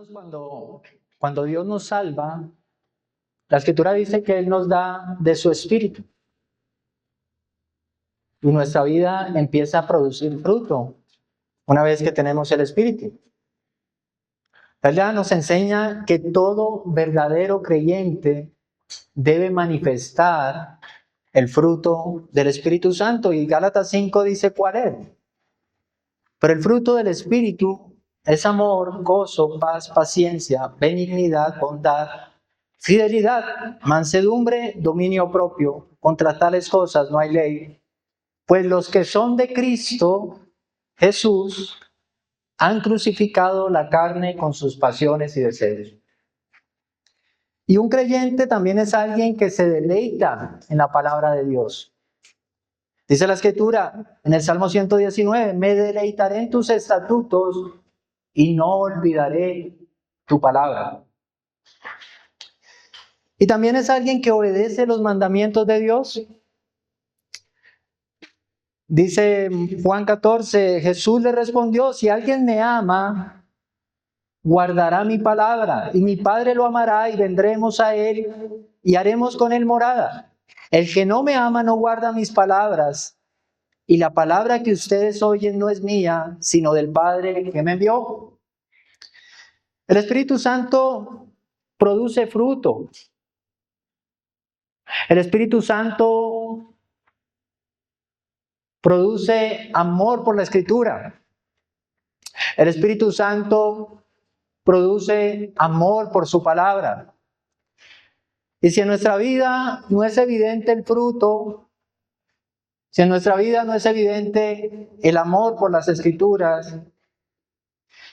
Hermanos, cuando Dios nos salva, la Escritura dice que Él nos da de su Espíritu. Y nuestra vida empieza a producir fruto una vez que tenemos el Espíritu. La Biblia nos enseña que todo verdadero creyente debe manifestar el fruto del Espíritu Santo. Y Gálatas 5 dice cuál es. Pero el fruto del Espíritu es amor, gozo, paz, paciencia, benignidad, bondad, fidelidad, mansedumbre, dominio propio. Contra tales cosas no hay ley. Pues los que son de Cristo Jesús han crucificado la carne con sus pasiones y deseos. Y un creyente también es alguien que se deleita en la palabra de Dios. Dice la Escritura en el Salmo 119, me deleitaré en tus estatutos y no olvidaré tu palabra. Y también es alguien que obedece los mandamientos de Dios. Dice Juan 14, Jesús le respondió, si alguien me ama, guardará mi palabra, y mi Padre lo amará, y vendremos a él, y haremos con él morada. El que no me ama no guarda mis palabras, y la palabra que ustedes oyen no es mía, sino del Padre que me envió. El Espíritu Santo produce fruto. El Espíritu Santo produce amor por la Escritura. El Espíritu Santo produce amor por su palabra. Y si en nuestra vida no es evidente el fruto, si en nuestra vida no es evidente el amor por las Escrituras,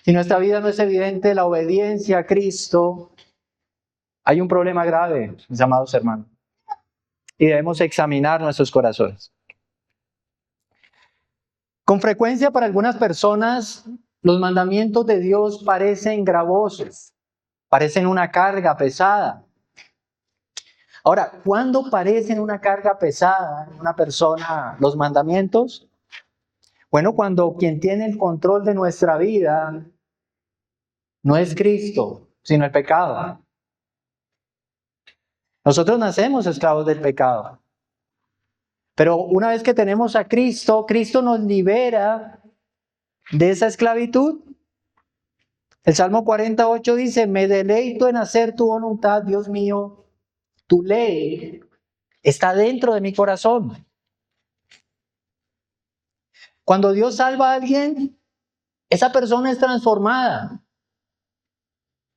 si en nuestra vida no es evidente la obediencia a Cristo, hay un problema grave, mis amados hermanos. Y debemos examinar nuestros corazones. Con frecuencia para algunas personas, los mandamientos de Dios parecen gravosos, parecen una carga pesada. Ahora, ¿cuándo parecen una carga pesada en una persona los mandamientos? Bueno, cuando quien tiene el control de nuestra vida no es Cristo, sino el pecado. Nosotros nacemos esclavos del pecado. Pero una vez que tenemos a Cristo, Cristo nos libera de esa esclavitud. El Salmo 48 dice, me deleito en hacer tu voluntad, Dios mío. Tu ley está dentro de mi corazón. Cuando Dios salva a alguien, esa persona es transformada.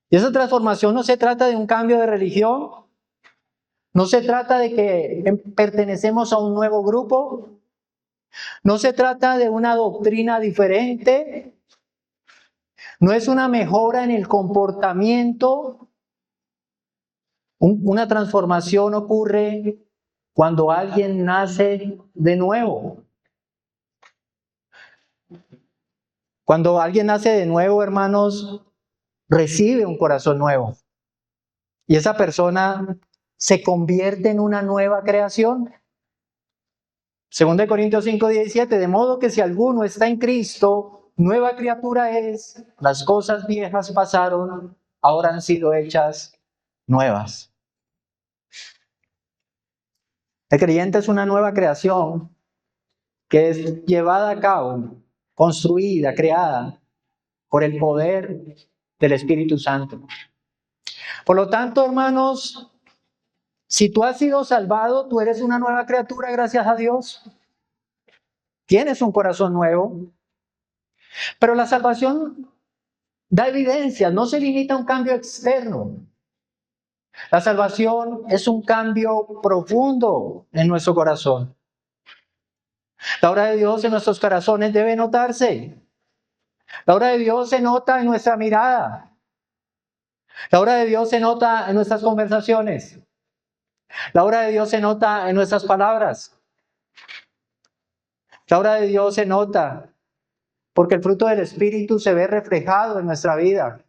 Y esa transformación no se trata de un cambio de religión, no se trata de que pertenecemos a un nuevo grupo, no se trata de una doctrina diferente, no es una mejora en el comportamiento. Una transformación ocurre cuando alguien nace de nuevo. Cuando alguien nace de nuevo, hermanos, recibe un corazón nuevo. Y esa persona se convierte en una nueva creación. 2 Corintios 5:17, de modo que si alguno está en Cristo, nueva criatura es, las cosas viejas pasaron, ahora han sido hechas nuevas. El creyente es una nueva creación que es llevada a cabo, construida, creada por el poder del Espíritu Santo. Por lo tanto, hermanos, si tú has sido salvado, tú eres una nueva criatura, gracias a Dios. Tienes un corazón nuevo. Pero la salvación da evidencia, no se limita a un cambio externo. La salvación es un cambio profundo en nuestro corazón. La obra de Dios en nuestros corazones debe notarse. La obra de Dios se nota en nuestra mirada. La obra de Dios se nota en nuestras conversaciones. La obra de Dios se nota en nuestras palabras. La obra de Dios se nota porque el fruto del Espíritu se ve reflejado en nuestra vida.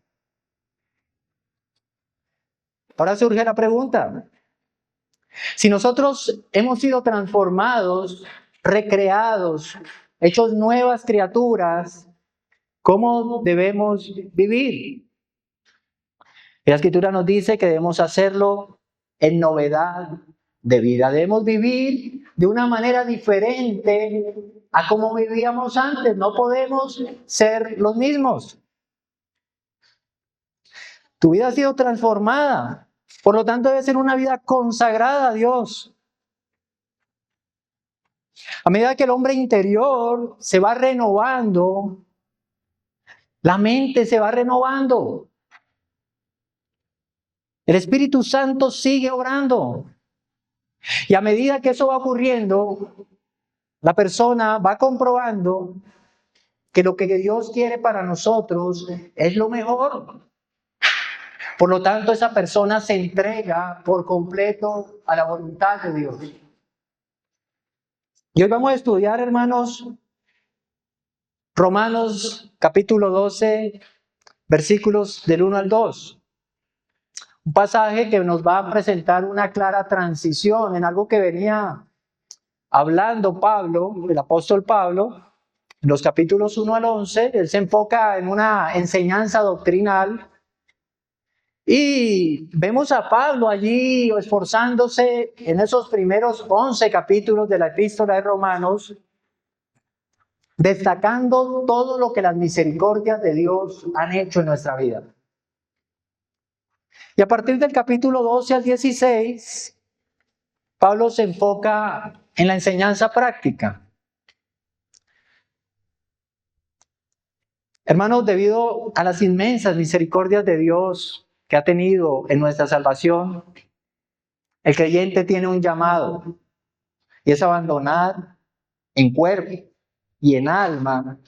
Ahora surge la pregunta. Si nosotros hemos sido transformados, recreados, hechos nuevas criaturas, ¿cómo debemos vivir? Y la Escritura nos dice que debemos hacerlo en novedad de vida. Debemos vivir de una manera diferente a como vivíamos antes. No podemos ser los mismos. Tu vida ha sido transformada. Por lo tanto, debe ser una vida consagrada a Dios. A medida que el hombre interior se va renovando, la mente se va renovando. El Espíritu Santo sigue obrando. Y a medida que eso va ocurriendo, la persona va comprobando que lo que Dios quiere para nosotros es lo mejor. Por lo tanto, esa persona se entrega por completo a la voluntad de Dios. Y hoy vamos a estudiar, hermanos, Romanos capítulo 12, versículos del 1 al 2. Un pasaje que nos va a presentar una clara transición en algo que venía hablando Pablo, el apóstol Pablo, en los capítulos 1 al 11. Él se enfoca en una enseñanza doctrinal y vemos a Pablo allí esforzándose en esos primeros 11 capítulos de la epístola de Romanos, destacando todo lo que las misericordias de Dios han hecho en nuestra vida. Y a partir del capítulo 12 al 16, Pablo se enfoca en la enseñanza práctica. Hermanos, debido a las inmensas misericordias de Dios que ha tenido en nuestra salvación, el creyente tiene un llamado, y es abandonar en cuerpo y en alma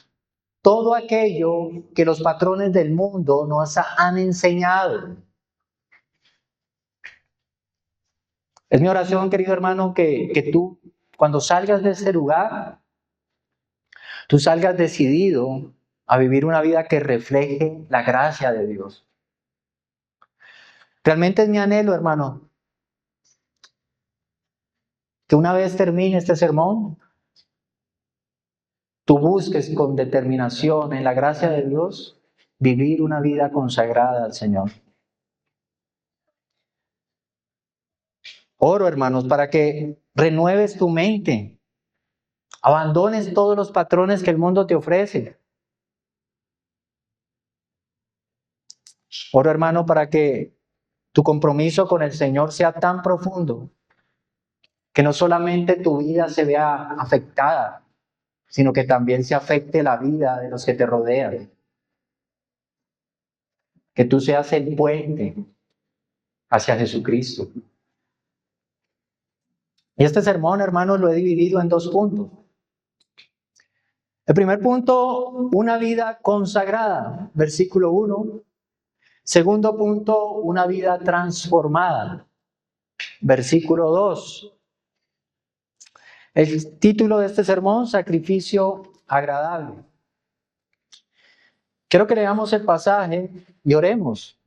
todo aquello que los patrones del mundo nos han enseñado. Es mi oración, querido hermano, que tú, cuando salgas de ese lugar, tú salgas decidido a vivir una vida que refleje la gracia de Dios. Realmente es mi anhelo, hermano, que una vez termine este sermón, tú busques con determinación en la gracia de Dios vivir una vida consagrada al Señor. Oro, hermanos, para que renueves tu mente, abandones todos los patrones que el mundo te ofrece. Oro, hermano, para que tu compromiso con el Señor sea tan profundo que no solamente tu vida se vea afectada, sino que también se afecte la vida de los que te rodean. Que tú seas el puente hacia Jesucristo. Y este sermón, hermanos, lo he dividido en 2 puntos. El primer punto, una vida consagrada, versículo 1. Segundo punto, una vida transformada, versículo 2. El título de este sermón, sacrificio agradable. Quiero que leamos el pasaje y oremos.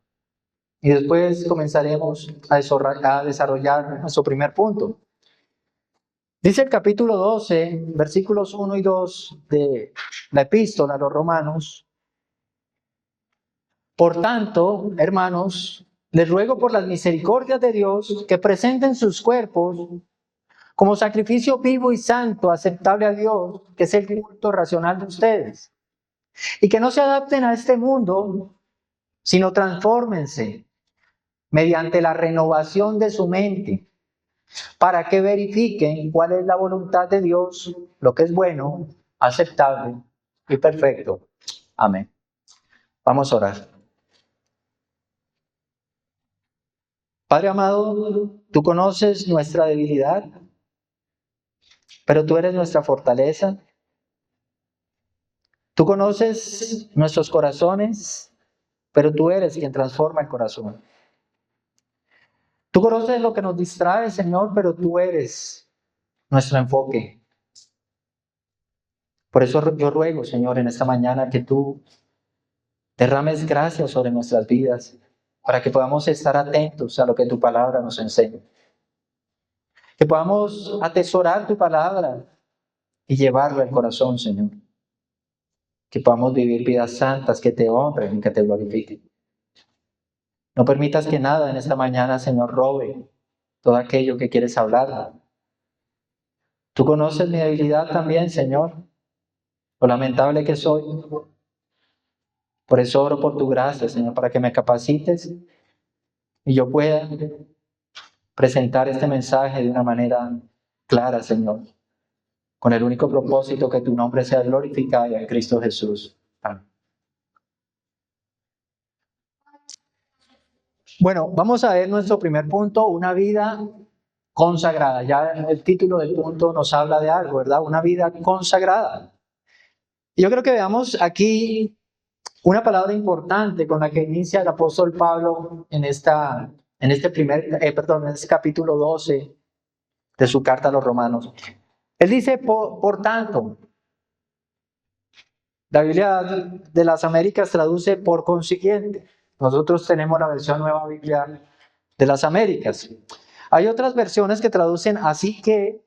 Y después comenzaremos a desarrollar nuestro primer punto. Dice el capítulo 12, versículos 1 y 2 de la epístola a los Romanos. Por tanto, hermanos, les ruego por las misericordias de Dios que presenten sus cuerpos como sacrificio vivo y santo, aceptable a Dios, que es el culto racional de ustedes. Y que no se adapten a este mundo, sino transfórmense mediante la renovación de su mente, para que verifiquen cuál es la voluntad de Dios, lo que es bueno, aceptable y perfecto. Amén. Vamos a orar. Padre amado, tú conoces nuestra debilidad, pero tú eres nuestra fortaleza. Tú conoces nuestros corazones, pero tú eres quien transforma el corazón. Tú conoces lo que nos distrae, Señor, pero tú eres nuestro enfoque. Por eso yo ruego, Señor, en esta mañana que tú derrames gracia sobre nuestras vidas, para que podamos estar atentos a lo que tu palabra nos enseña. Que podamos atesorar tu palabra y llevarla al corazón, Señor. Que podamos vivir vidas santas que te honren y que te glorifiquen. No permitas que nada en esta mañana, Señor, robe todo aquello que quieres hablar. Tú conoces mi debilidad también, Señor, lo lamentable que soy. Por eso oro por tu gracia, Señor, para que me capacites y yo pueda presentar este mensaje de una manera clara, Señor, con el único propósito que tu nombre sea glorificado en Cristo Jesús. Amén. Bueno, vamos a ver nuestro primer punto, una vida consagrada. Ya el título del punto nos habla de algo, ¿verdad? Una vida consagrada. Y yo creo que veamos aquí una palabra importante con la que inicia el apóstol Pablo en este capítulo 12 de su carta a los romanos. Él dice, por tanto, la Biblia de las Américas traduce por consiguiente. Nosotros tenemos la versión Nueva Biblia de las Américas. Hay otras versiones que traducen así que,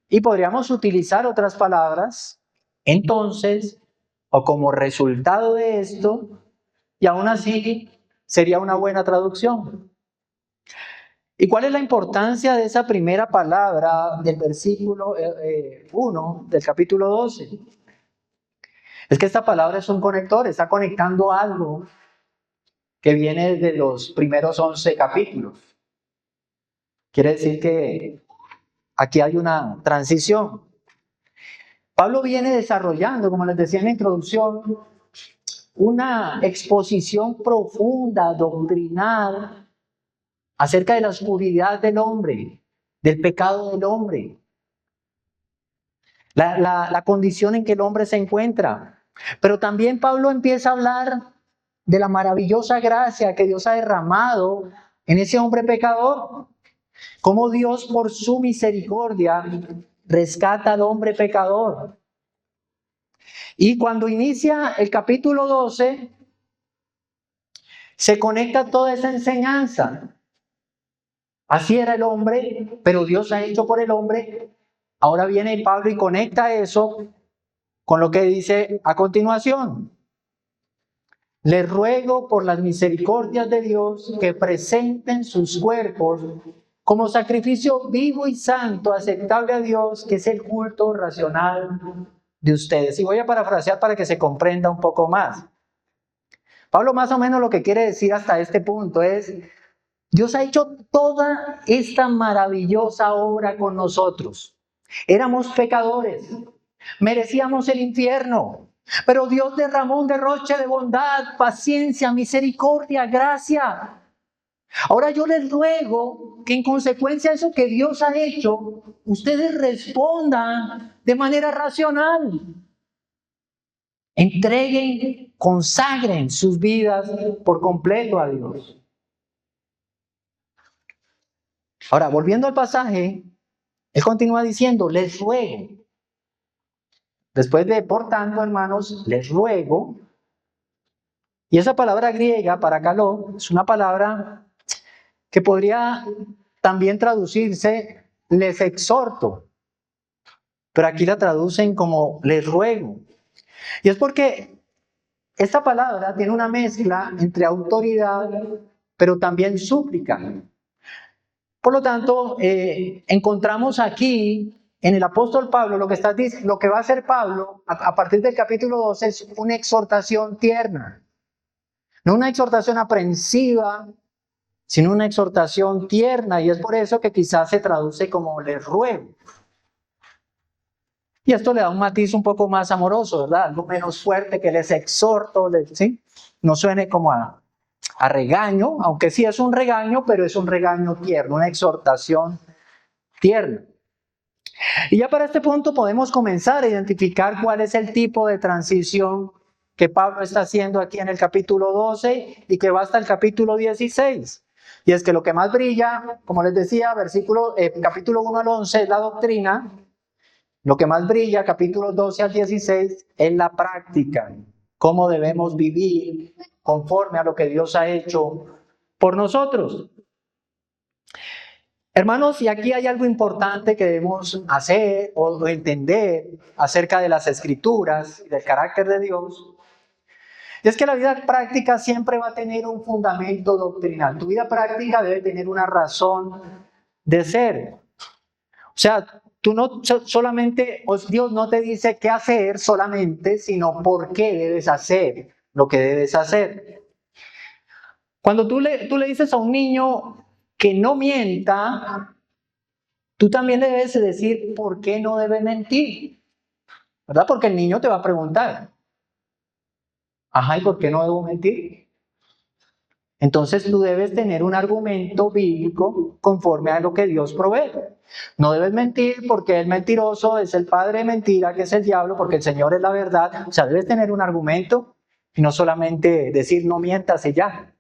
y podríamos utilizar otras palabras, entonces, o como resultado de esto, y aún así sería una buena traducción. ¿Y cuál es la importancia de esa primera palabra del versículo 1 del capítulo 12? Es que esta palabra es un conector, está conectando algo que viene de los primeros 11 capítulos. Quiere decir que aquí hay una transición. Pablo viene desarrollando, como les decía en la introducción, una exposición profunda, doctrinal, acerca de la oscuridad del hombre, del pecado del hombre, la condición en que el hombre se encuentra. Pero también Pablo empieza a hablar de la maravillosa gracia que Dios ha derramado en ese hombre pecador. Cómo Dios por su misericordia rescata al hombre pecador. Y cuando inicia el capítulo 12, se conecta toda esa enseñanza. Así era el hombre, pero Dios ha hecho por el hombre. Ahora viene Pablo y conecta eso con lo que dice a continuación. Les ruego por las misericordias de Dios que presenten sus cuerpos como sacrificio vivo y santo, aceptable a Dios, que es el culto racional de ustedes. Y voy a parafrasear para que se comprenda un poco más. Pablo más o menos lo que quiere decir hasta este punto es, Dios ha hecho toda esta maravillosa obra con nosotros. Éramos pecadores, merecíamos el infierno, pero Dios derramó un derroche de bondad, paciencia, misericordia, gracia. Ahora yo les ruego que en consecuencia de eso que Dios ha hecho, ustedes respondan de manera racional. Entreguen, consagren sus vidas por completo a Dios. Ahora, volviendo al pasaje, él continúa diciendo, les ruego. Después de, por tanto, hermanos, les ruego. Y esa palabra griega, parakaló, es una palabra que podría también traducirse, les exhorto. Pero aquí la traducen como les ruego. Y es porque esta palabra tiene una mezcla entre autoridad, pero también súplica. Por lo tanto, encontramos aquí en el apóstol Pablo lo que va a hacer Pablo a partir del capítulo 12 es una exhortación tierna. No una exhortación aprensiva, sino una exhortación tierna. Y es por eso que quizás se traduce como les ruego. Y esto le da un matiz un poco más amoroso, ¿verdad? Algo menos fuerte que les exhorto, ¿sí? No suene como a regaño, aunque sí es un regaño, pero es un regaño tierno, una exhortación tierna. Y ya para este punto podemos comenzar a identificar cuál es el tipo de transición que Pablo está haciendo aquí en el capítulo 12 y que va hasta el capítulo 16. Y es que lo que más brilla, como les decía, capítulo 1 al 11 es la doctrina. Lo que más brilla, capítulos 12 al 16, es la práctica. Cómo debemos vivir conforme a lo que Dios ha hecho por nosotros. Hermanos, y aquí hay algo importante que debemos hacer o entender acerca de las Escrituras y del carácter de Dios. Y es que la vida práctica siempre va a tener un fundamento doctrinal. Tu vida práctica debe tener una razón de ser. O sea, tú no solamente, Dios no te dice qué hacer solamente, sino por qué debes hacer lo que debes hacer. Cuando tú le dices a un niño que no mienta, tú también le debes decir por qué no debe mentir, ¿verdad? Porque el niño te va a preguntar, ajá, ¿y por qué no debo mentir? Entonces tú debes tener un argumento bíblico conforme a lo que Dios provee. No debes mentir porque el mentiroso es el padre de mentira, que es el diablo, porque el Señor es la verdad. O sea, debes tener un argumento y no solamente decir no mientas y ya.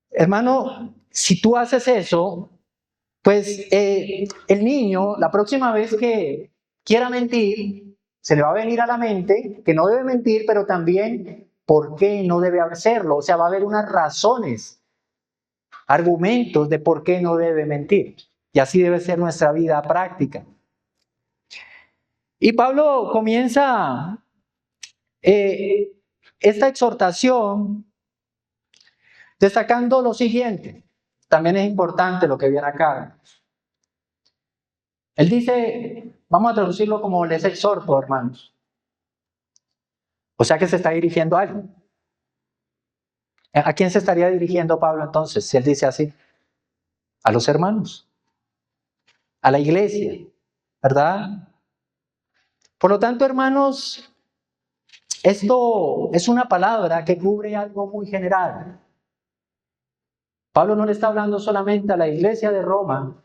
Hermano, si tú haces eso, pues el niño, la próxima vez que quiera mentir, se le va a venir a la mente que no debe mentir, pero también por qué no debe hacerlo. O sea, va a haber unas razones, argumentos de por qué no debe mentir. Y así debe ser nuestra vida práctica. Y Pablo comienza esta exhortación destacando lo siguiente. También es importante lo que viene acá. Él dice, vamos a traducirlo como les exhorto, hermanos. O sea que se está dirigiendo a alguien. ¿A quién se estaría dirigiendo Pablo entonces, si él dice así? A los hermanos, a la iglesia, ¿verdad? Por lo tanto, hermanos, esto es una palabra que cubre algo muy general. Pablo no le está hablando solamente a la iglesia de Roma,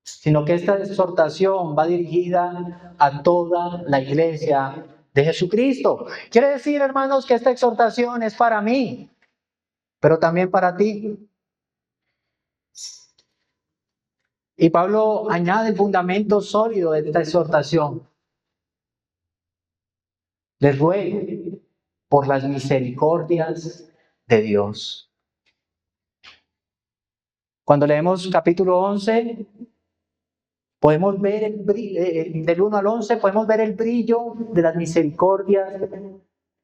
sino que esta exhortación va dirigida a toda la iglesia de Jesucristo. Quiere decir, hermanos, que esta exhortación es para mí, pero también para ti. Y Pablo añade el fundamento sólido de esta exhortación. Les ruego por las misericordias de Dios. Cuando leemos capítulo 11, podemos ver del 1 al 11, podemos ver el brillo de las misericordias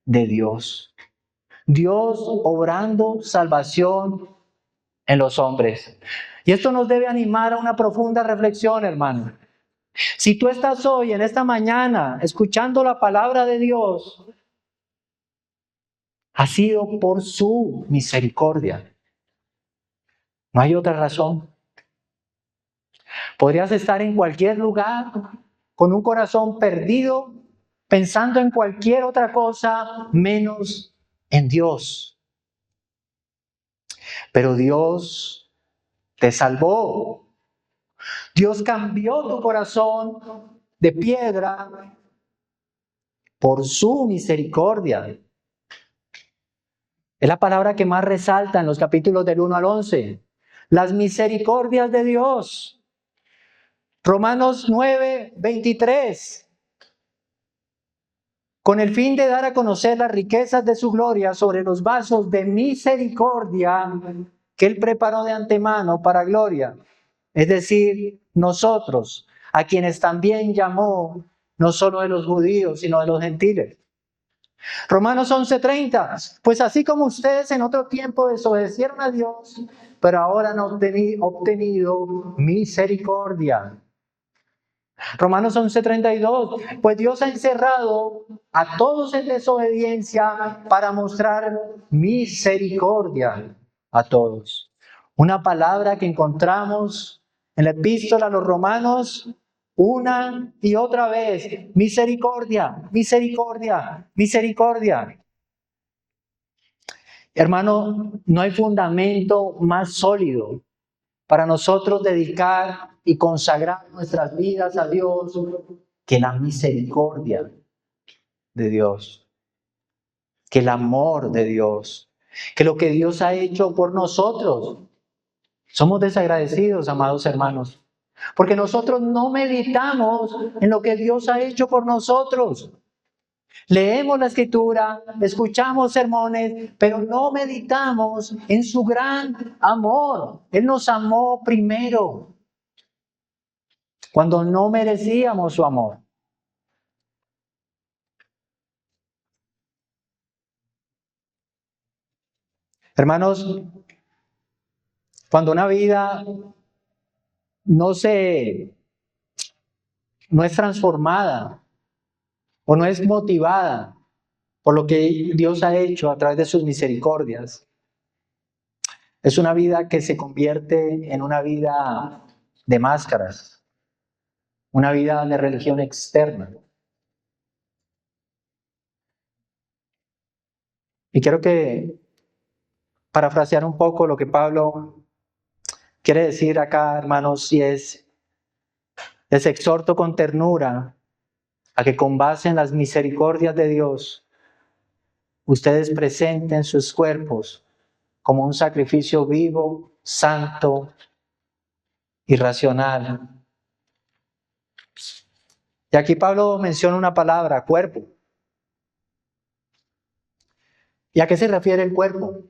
de Dios. Dios obrando salvación en los hombres. Y esto nos debe animar a una profunda reflexión, hermano. Si tú estás hoy, en esta mañana, escuchando la palabra de Dios, ha sido por su misericordia. No hay otra razón. Podrías estar en cualquier lugar, con un corazón perdido, pensando en cualquier otra cosa, menos en Dios. Pero Dios te salvó. Dios cambió tu corazón de piedra por su misericordia. Es la palabra que más resalta en los capítulos del 1 al 11. Las misericordias de Dios. Romanos 9, 23. Con el fin de dar a conocer las riquezas de su gloria sobre los vasos de misericordia que Él preparó de antemano para gloria. Es decir, nosotros, a quienes también llamó, no solo de los judíos, sino de los gentiles. Romanos 11:30, pues así como ustedes en otro tiempo desobedecieron a Dios, pero ahora han obtenido misericordia. Romanos 11:32, pues Dios ha encerrado a todos en desobediencia para mostrar misericordia a todos. Una palabra que encontramos en la epístola a los Romanos una y otra vez. Misericordia, misericordia, misericordia. Hermano, no hay fundamento más sólido para nosotros dedicar y consagrar nuestras vidas a Dios que la misericordia de Dios, que el amor de Dios, que lo que Dios ha hecho por nosotros. Somos desagradecidos, amados hermanos, porque nosotros no meditamos en lo que Dios ha hecho por nosotros. Leemos la Escritura, escuchamos sermones, pero no meditamos en su gran amor. Él nos amó primero, cuando no merecíamos su amor. Hermanos, cuando una vida no es transformada o no es motivada por lo que Dios ha hecho a través de sus misericordias, es una vida que se convierte en una vida de máscaras, una vida de religión externa. Y quiero que parafrasear un poco lo que Pablo quiere decir acá, hermanos, y les exhorto con ternura a que con base en las misericordias de Dios, ustedes presenten sus cuerpos como un sacrificio vivo, santo y racional. Y aquí Pablo menciona una palabra, cuerpo. ¿Y a qué se refiere el cuerpo?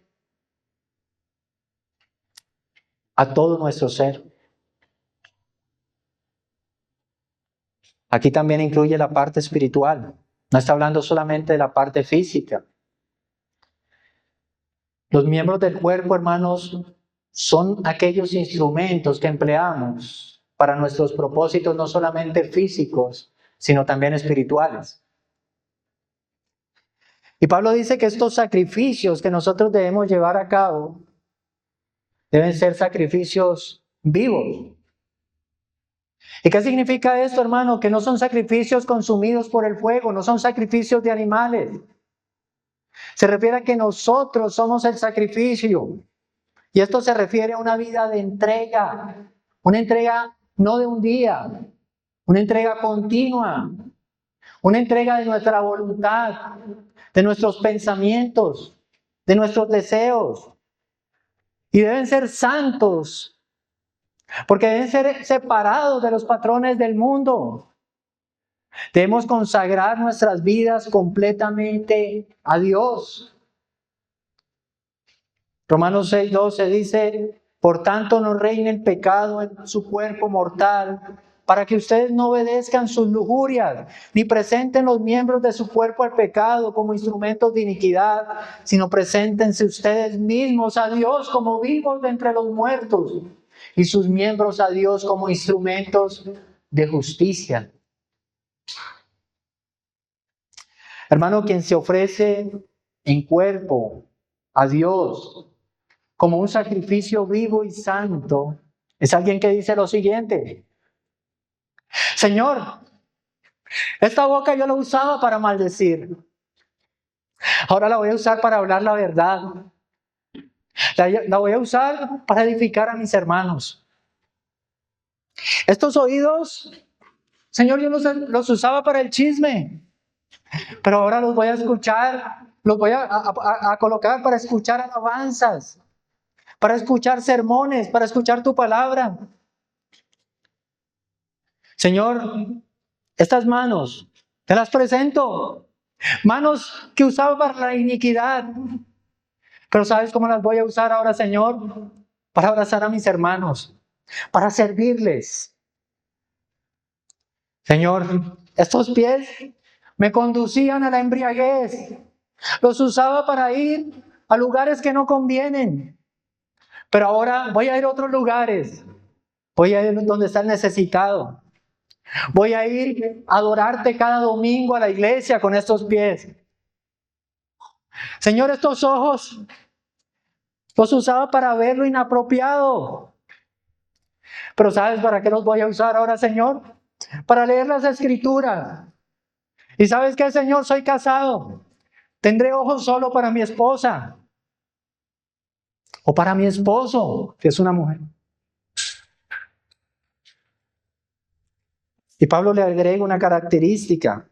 A todo nuestro ser. Aquí también incluye la parte espiritual. No está hablando solamente de la parte física. Los miembros del cuerpo, hermanos, son aquellos instrumentos que empleamos para nuestros propósitos, no solamente físicos, sino también espirituales. Y Pablo dice que estos sacrificios que nosotros debemos llevar a cabo deben ser sacrificios vivos. ¿Y qué significa esto, hermano? Que no son sacrificios consumidos por el fuego, no son sacrificios de animales. Se refiere a que nosotros somos el sacrificio. Y esto se refiere a una vida de entrega. Una entrega no de un día, una entrega continua. Una entrega de nuestra voluntad, de nuestros pensamientos, de nuestros deseos. Y deben ser santos, porque deben ser separados de los patrones del mundo. Debemos consagrar nuestras vidas completamente a Dios. Romanos 6:12 dice, por tanto no reine el pecado en su cuerpo mortal, para que ustedes no obedezcan sus lujurias, ni presenten los miembros de su cuerpo al pecado como instrumentos de iniquidad, sino preséntense ustedes mismos a Dios como vivos de entre los muertos, y sus miembros a Dios como instrumentos de justicia. Hermano, quien se ofrece en cuerpo a Dios como un sacrificio vivo y santo, es alguien que dice lo siguiente: Señor, esta boca yo la usaba para maldecir, ahora la voy a usar para hablar la verdad, la voy a usar para edificar a mis hermanos. Estos oídos, Señor, yo los usaba para el chisme, pero ahora los voy a escuchar, los voy a colocar para escuchar alabanzas, para escuchar sermones, para escuchar tu palabra. Señor, estas manos, te las presento. Manos que usaba para la iniquidad. Pero ¿sabes cómo las voy a usar ahora, Señor? Para abrazar a mis hermanos, para servirles. Señor, estos pies me conducían a la embriaguez. Los usaba para ir a lugares que no convienen. Pero ahora voy a ir a otros lugares. Voy a ir donde está el necesitado. Voy a ir a adorarte cada domingo a la iglesia con estos pies. Señor, estos ojos los usaba para ver lo inapropiado. Pero ¿sabes para qué los voy a usar ahora, Señor? Para leer las Escrituras. ¿Y sabes qué, Señor? Soy casado. Tendré ojos solo para mi esposa. O para mi esposo, que es una mujer. Y Pablo le agrega una característica.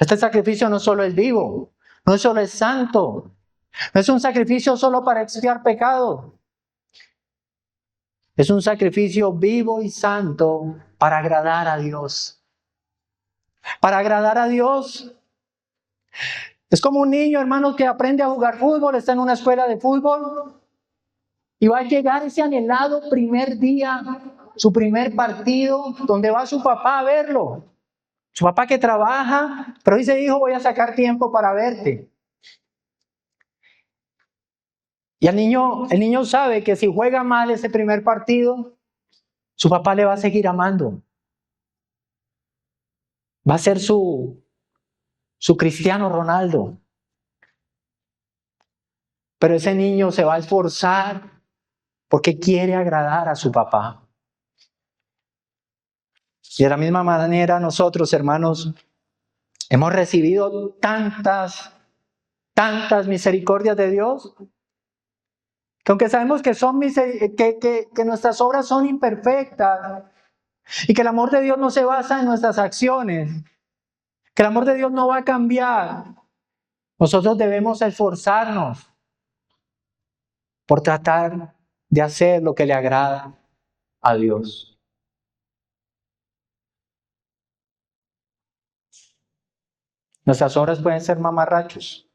Este sacrificio no solo es vivo, no solo es santo, no es un sacrificio solo para expiar pecado. Es un sacrificio vivo y santo para agradar a Dios. Para agradar a Dios. Es como un niño, hermano, que aprende a jugar fútbol, está en una escuela de fútbol y va a llegar ese anhelado primer día, su primer partido, donde va su papá a verlo. Su papá que trabaja, pero dice, hijo, voy a sacar tiempo para verte. Y el niño sabe que si juega mal ese primer partido, su papá le va a seguir amando. Va a ser su Cristiano Ronaldo. Pero ese niño se va a esforzar porque quiere agradar a su papá. Y de la misma manera nosotros, hermanos, hemos recibido tantas misericordias de Dios, que aunque sabemos que nuestras obras son imperfectas y que el amor de Dios no se basa en nuestras acciones, que el amor de Dios no va a cambiar, nosotros debemos esforzarnos por tratar de hacer lo que le agrada a Dios. Nuestras obras pueden ser mamarrachos.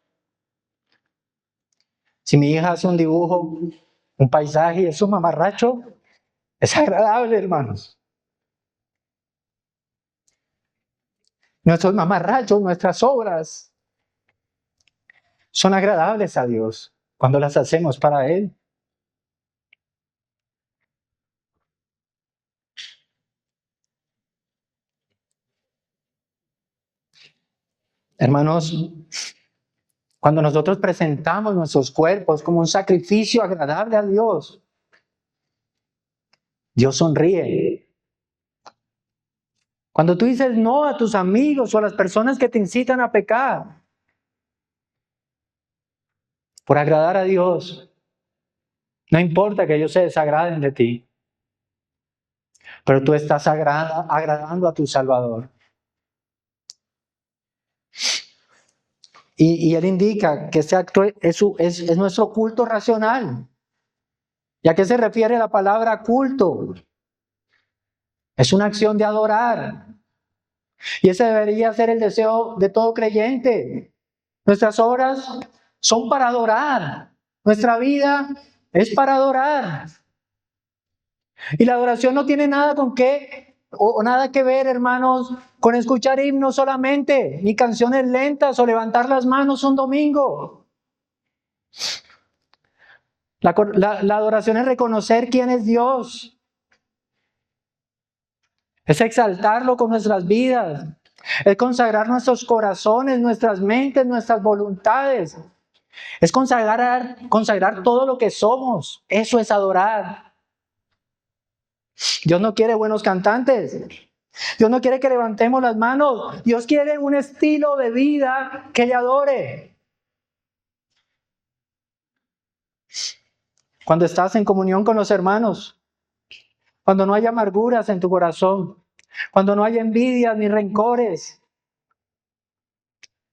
Si mi hija hace un dibujo, un paisaje y es un mamarracho, es agradable, hermanos. Nuestros mamarrachos, nuestras obras, son agradables a Dios cuando las hacemos para Él. Hermanos, cuando nosotros presentamos nuestros cuerpos como un sacrificio agradable a Dios, Dios sonríe. Cuando tú dices no a tus amigos o a las personas que te incitan a pecar, por agradar a Dios, no importa que ellos se desagraden de ti, pero tú estás agradando a tu Salvador. Y Él indica que ese acto es nuestro culto racional. ¿Y a qué se refiere la palabra culto? Es una acción de adorar. Y ese debería ser el deseo de todo creyente. Nuestras obras son para adorar. Nuestra vida es para adorar. Y la adoración no tiene nada nada que ver, hermanos, con escuchar himnos solamente, ni canciones lentas o levantar las manos un domingo. La adoración es reconocer quién es Dios. Es exaltarlo con nuestras vidas. Es consagrar nuestros corazones, nuestras mentes, nuestras voluntades. Es consagrar todo lo que somos. Eso es adorar. Dios no quiere buenos cantantes. Dios no quiere que levantemos las manos. Dios quiere un estilo de vida que le adore. Cuando estás en comunión con los hermanos, cuando no hay amarguras en tu corazón, cuando no hay envidias ni rencores,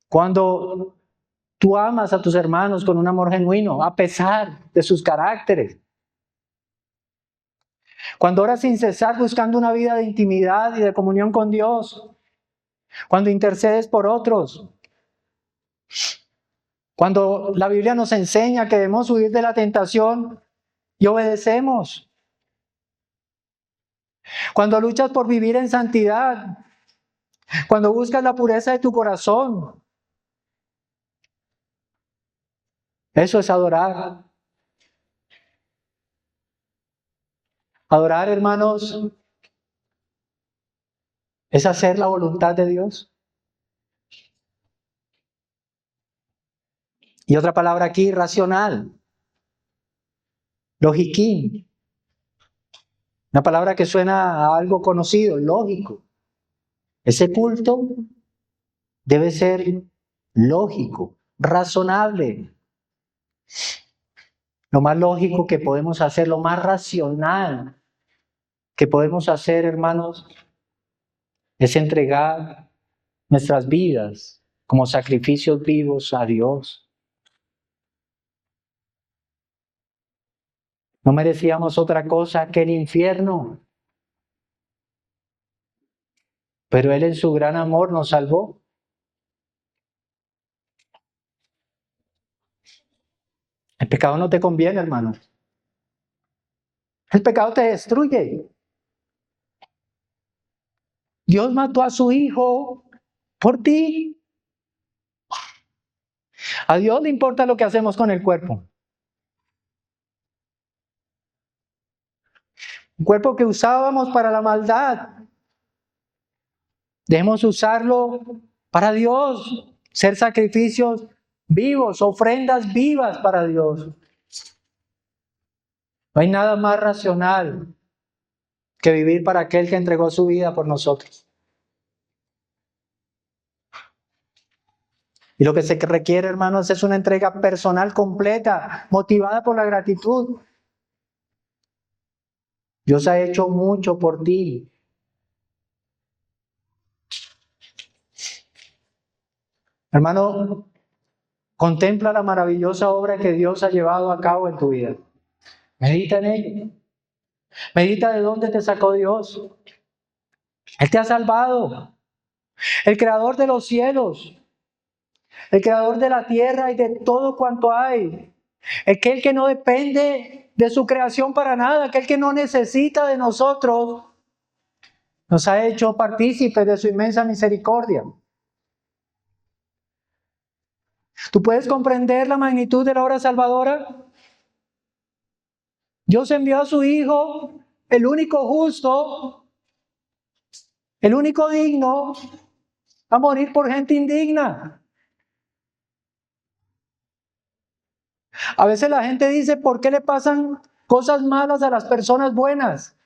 cuando tú amas a tus hermanos con un amor genuino, a pesar de sus caracteres, cuando oras sin cesar buscando una vida de intimidad y de comunión con Dios, cuando intercedes por otros, cuando la Biblia nos enseña que debemos huir de la tentación y obedecemos, cuando luchas por vivir en santidad, cuando buscas la pureza de tu corazón, eso es adorar. Adorar, hermanos, es hacer la voluntad de Dios. Y otra palabra aquí, racional. Logiquín. Una palabra que suena a algo conocido, lógico. Ese culto debe ser lógico, razonable. Lo más lógico que podemos hacer, lo más racional que podemos hacer, hermanos, es entregar nuestras vidas como sacrificios vivos a Dios. No merecíamos otra cosa que el infierno, pero Él en su gran amor nos salvó. El pecado no te conviene, hermano. El pecado te destruye. Dios mató a su Hijo por ti. A Dios le importa lo que hacemos con el cuerpo. Un cuerpo que usábamos para la maldad. Debemos usarlo para Dios, ser sacrificios vivos, ofrendas vivas para Dios. No hay nada más racional que vivir para aquel que entregó su vida por nosotros. Y lo que se requiere, hermanos, es una entrega personal completa, motivada por la gratitud. Dios ha hecho mucho por ti. Hermano, contempla la maravillosa obra que Dios ha llevado a cabo en tu vida. Medita en ello. Medita de dónde te sacó Dios. Él te ha salvado. El creador de los cielos, el creador de la tierra y de todo cuanto hay. Aquel que no depende de su creación para nada, aquel que no necesita de nosotros, nos ha hecho partícipes de su inmensa misericordia. ¿Tú puedes comprender la magnitud de la obra salvadora? Dios envió a su Hijo, el único justo, el único digno, a morir por gente indigna. A veces la gente dice, ¿por qué le pasan cosas malas a las personas buenas?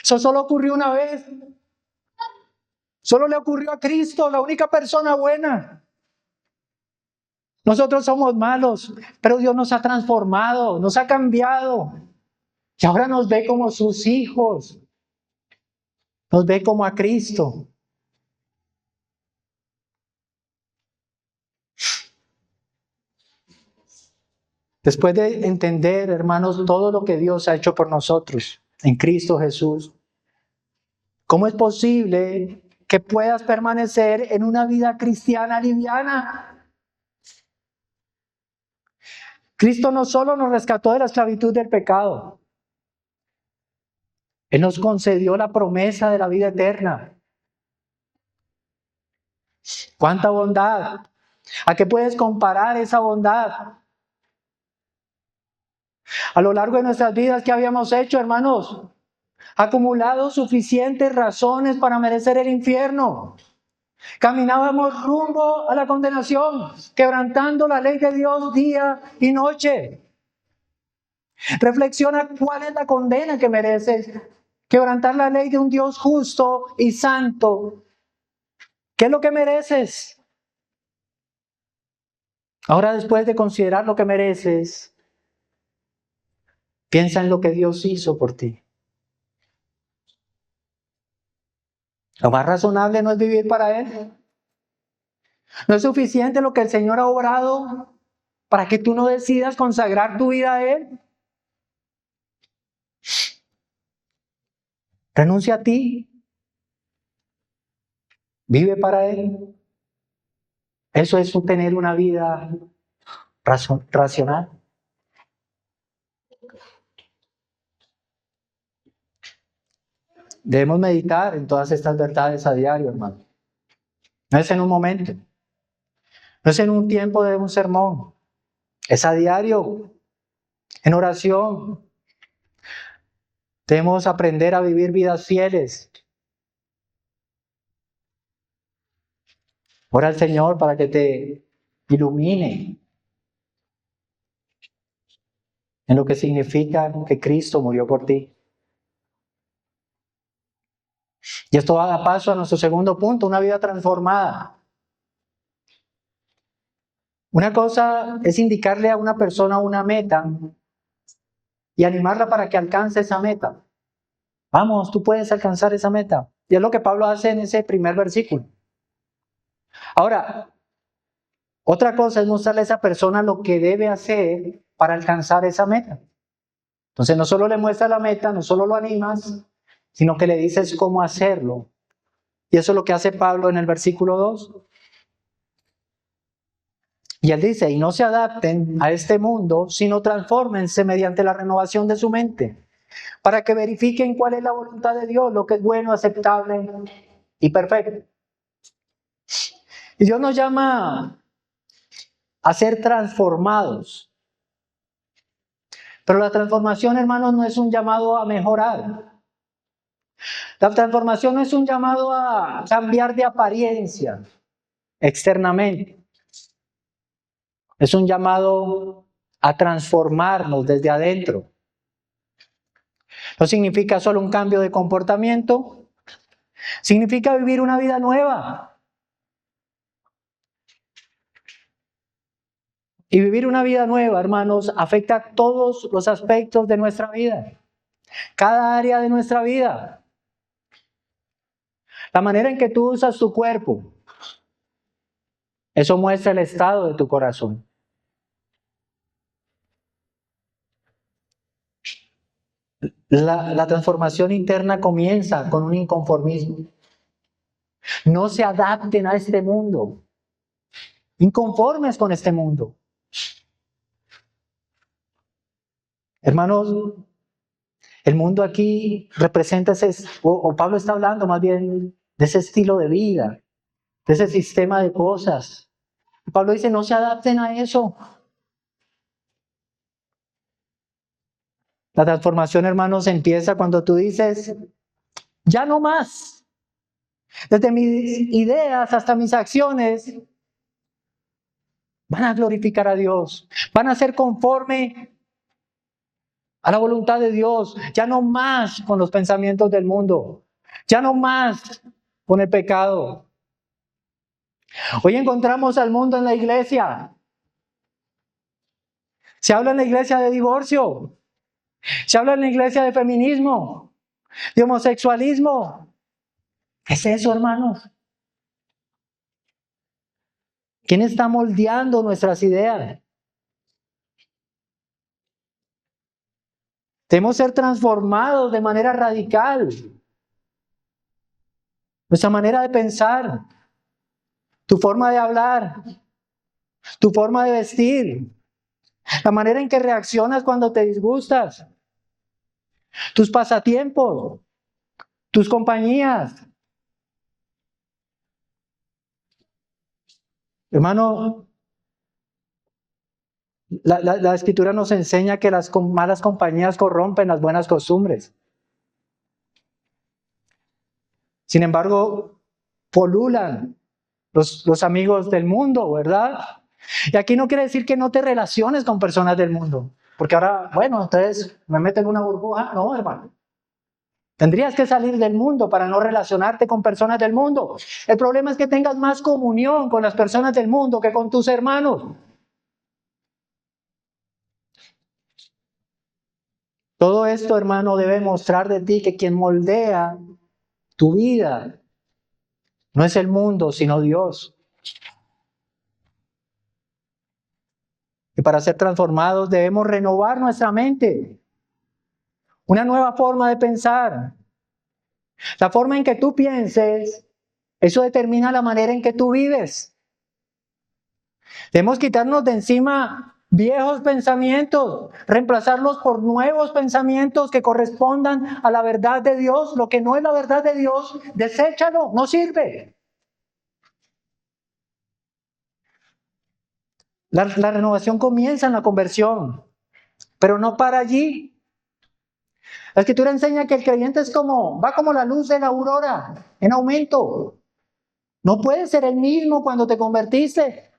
Eso solo ocurrió una vez. Solo le ocurrió a Cristo, la única persona buena. Nosotros somos malos, pero Dios nos ha transformado, nos ha cambiado. Y ahora nos ve como sus hijos. Nos ve como a Cristo. Después de entender, hermanos, todo lo que Dios ha hecho por nosotros en Cristo Jesús, ¿cómo es posible que puedas permanecer en una vida cristiana liviana? Cristo no solo nos rescató de la esclavitud del pecado, Él nos concedió la promesa de la vida eterna. ¡Cuánta bondad! ¿A qué puedes comparar esa bondad? A lo largo de nuestras vidas, ¿qué habíamos hecho, hermanos? Acumulado suficientes razones para merecer el infierno. Caminábamos rumbo a la condenación, quebrantando la ley de Dios día y noche. Reflexiona cuál es la condena que mereces. Quebrantar la ley de un Dios justo y santo. ¿Qué es lo que mereces? Ahora, después de considerar lo que mereces, piensa en lo que Dios hizo por ti. Lo más razonable no es vivir para Él. No es suficiente lo que el Señor ha obrado para que tú no decidas consagrar tu vida a Él. Renuncia a ti. Vive para Él. Eso es tener una vida racional. Debemos meditar en todas estas verdades a diario, hermano. No es en un momento. No es en un tiempo de un sermón. Es a diario, en oración. Debemos aprender a vivir vidas fieles. Ora al Señor para que te ilumine en lo que significa que Cristo murió por ti. Y esto da paso a nuestro segundo punto, una vida transformada. Una cosa es indicarle a una persona una meta y animarla para que alcance esa meta. Vamos, tú puedes alcanzar esa meta. Y es lo que Pablo hace en ese primer versículo. Ahora, otra cosa es mostrarle a esa persona lo que debe hacer para alcanzar esa meta. Entonces no solo le muestras la meta, no solo lo animas, sino que le dices cómo hacerlo. Y eso es lo que hace Pablo en el versículo 2. Y él dice, y no se adapten a este mundo, sino transfórmense mediante la renovación de su mente, para que verifiquen cuál es la voluntad de Dios, lo que es bueno, aceptable y perfecto. Y Dios nos llama a ser transformados. Pero la transformación, hermanos, no es un llamado a mejorar. La transformación no es un llamado a cambiar de apariencia externamente. Es un llamado a transformarnos desde adentro. No significa solo un cambio de comportamiento, significa vivir una vida nueva. Y vivir una vida nueva, hermanos, afecta a todos los aspectos de nuestra vida, cada área de nuestra vida. La manera en que tú usas tu cuerpo, eso muestra el estado de tu corazón. La transformación interna comienza con un inconformismo. No se adapten a este mundo, inconformes con este mundo. Hermanos, el mundo aquí representa o Pablo está hablando más bien de ese estilo de vida, de ese sistema de cosas. Pablo dice, no se adapten a eso. La transformación, hermanos, empieza cuando tú dices, ya no más. Desde mis ideas hasta mis acciones van a glorificar a Dios, van a ser conforme a la voluntad de Dios, ya no más con los pensamientos del mundo, ya no más con el pecado. Hoy encontramos al mundo en la iglesia. Se habla en la iglesia de divorcio, se habla en la iglesia de feminismo, de homosexualismo. ¿Qué es eso, hermanos? ¿Quién está moldeando nuestras ideas? Debemos ser transformados de manera radical. Nuestra manera de pensar, tu forma de hablar, tu forma de vestir, la manera en que reaccionas cuando te disgustas, tus pasatiempos, tus compañías. Hermano, la Escritura nos enseña que las malas compañías corrompen las buenas costumbres. Sin embargo, polulan los amigos del mundo, ¿verdad? Y aquí no quiere decir que no te relaciones con personas del mundo. Porque ahora, bueno, entonces me meten en una burbuja. No, hermano. Tendrías que salir del mundo para no relacionarte con personas del mundo. El problema es que tengas más comunión con las personas del mundo que con tus hermanos. Todo esto, hermano, debe mostrar de ti que quien moldea tu vida no es el mundo, sino Dios. Y para ser transformados debemos renovar nuestra mente. Una nueva forma de pensar. La forma en que tú pienses, eso determina la manera en que tú vives. Debemos quitarnos de encima viejos pensamientos, reemplazarlos por nuevos pensamientos que correspondan a la verdad de Dios. Lo que no es la verdad de Dios, deséchalo, no sirve. La renovación comienza en la conversión, pero no para allí. La Escritura enseña que el creyente va como la luz de la aurora, en aumento. No puedes ser el mismo cuando te convertiste.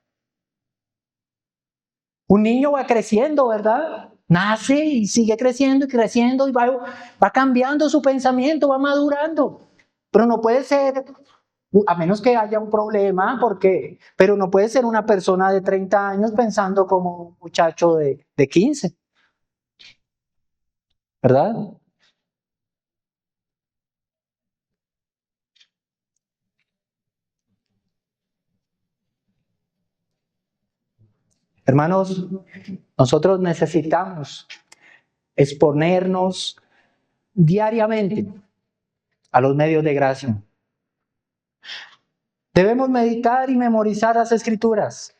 Un niño va creciendo, ¿verdad? Nace y sigue creciendo y va cambiando su pensamiento, va madurando. Pero no puede ser, a menos que haya un problema, pero no puede ser una persona de 30 años pensando como un muchacho de 15, ¿verdad? Hermanos, nosotros necesitamos exponernos diariamente a los medios de gracia. Debemos meditar y memorizar las Escrituras.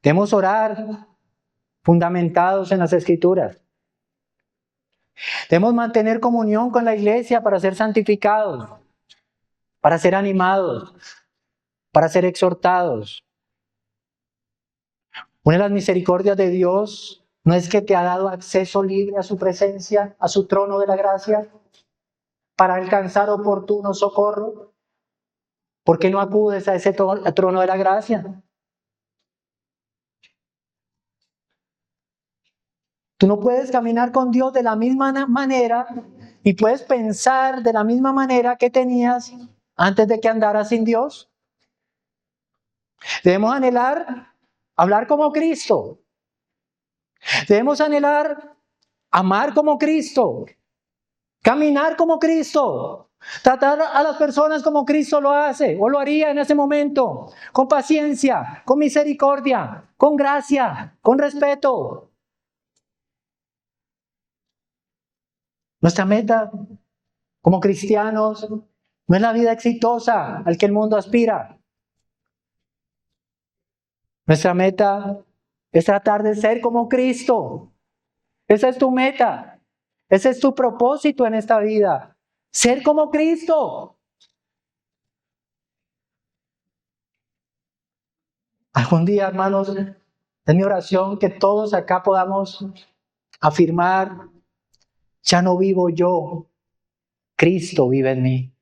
Debemos orar fundamentados en las Escrituras. Debemos mantener comunión con la iglesia para ser santificados, para ser animados, para ser exhortados. Una de las misericordias de Dios ¿No es que te ha dado acceso libre a su presencia, a su trono de la gracia, para alcanzar oportuno socorro? ¿Por qué no acudes a ese trono de la gracia? Tú no puedes caminar con Dios de la misma manera y puedes pensar de la misma manera que tenías antes de que andaras sin Dios. Debemos anhelar hablar como Cristo. Debemos anhelar amar como Cristo. Caminar como Cristo. Tratar a las personas como Cristo lo hace o lo haría en ese momento. Con paciencia, con misericordia, con gracia, con respeto. Nuestra meta como cristianos no es la vida exitosa al que el mundo aspira. Nuestra meta es tratar de ser como Cristo. Esa es tu meta. Ese es tu propósito en esta vida. Ser como Cristo. Algún día, hermanos, es mi oración que todos acá podamos afirmar: ya no vivo yo, Cristo vive en mí.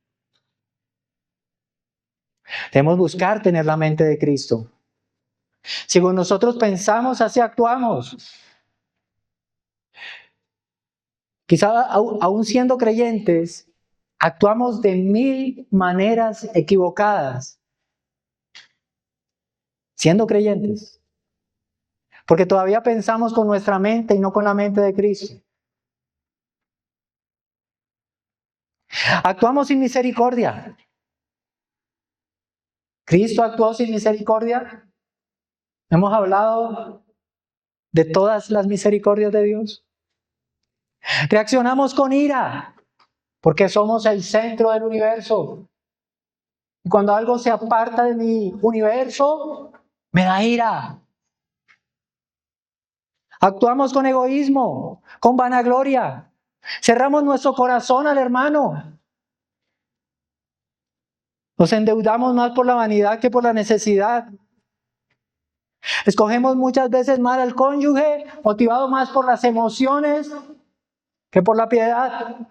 Debemos buscar tener la mente de Cristo. Si nosotros pensamos, así actuamos. Quizá aún siendo creyentes, actuamos de 1000 maneras equivocadas, siendo creyentes. Porque todavía pensamos con nuestra mente y no con la mente de Cristo. Actuamos sin misericordia. ¿Cristo actuó sin misericordia? Hemos hablado de todas las misericordias de Dios. Reaccionamos con ira, porque somos el centro del universo. Y cuando algo se aparta de mi universo, me da ira. Actuamos con egoísmo, con vanagloria. Cerramos nuestro corazón al hermano. Nos endeudamos más por la vanidad que por la necesidad. Escogemos muchas veces mal al cónyuge, motivado más por las emociones que por la piedad.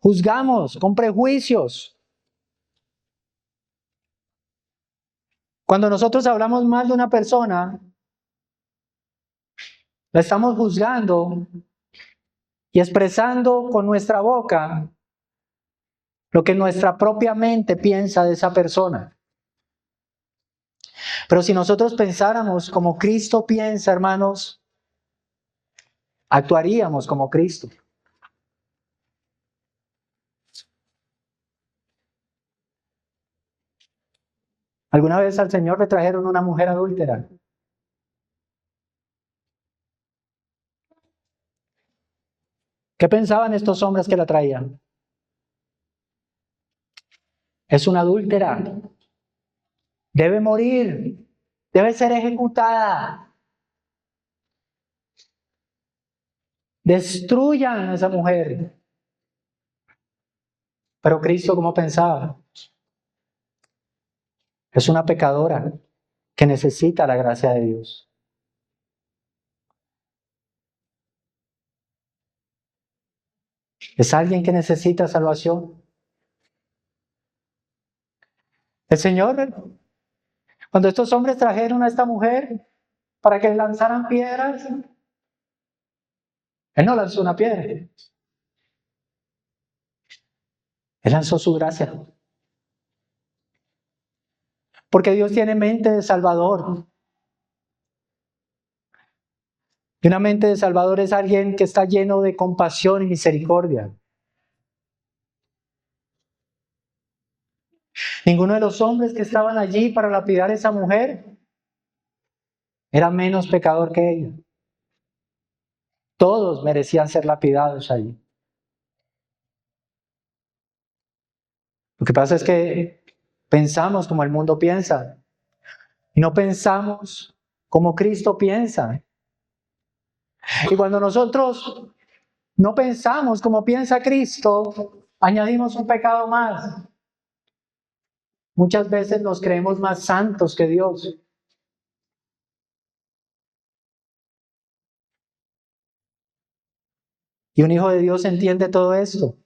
Juzgamos con prejuicios. Cuando nosotros hablamos mal de una persona, la estamos juzgando y expresando con nuestra boca lo que nuestra propia mente piensa de esa persona. Pero si nosotros pensáramos como Cristo piensa, hermanos, actuaríamos como Cristo. ¿Alguna vez al Señor le trajeron una mujer adúltera? ¿Qué pensaban estos hombres que la traían? Es una adúltera. Debe morir. Debe ser ejecutada. Destruyan a esa mujer. Pero Cristo, ¿cómo pensaba? Es una pecadora que necesita la gracia de Dios. Es alguien que necesita salvación. El Señor, cuando estos hombres trajeron a esta mujer para que le lanzaran piedras, Él no lanzó una piedra. Él lanzó su gracia. Porque Dios tiene mente de Salvador. Y una mente de Salvador es alguien que está lleno de compasión y misericordia. Ninguno de los hombres que estaban allí para lapidar a esa mujer era menos pecador que ella. Todos merecían ser lapidados allí. Lo que pasa es que pensamos como el mundo piensa y no pensamos como Cristo piensa. Y cuando nosotros no pensamos como piensa Cristo, añadimos un pecado más. Muchas veces nos creemos más santos que Dios. Y un hijo de Dios entiende todo esto.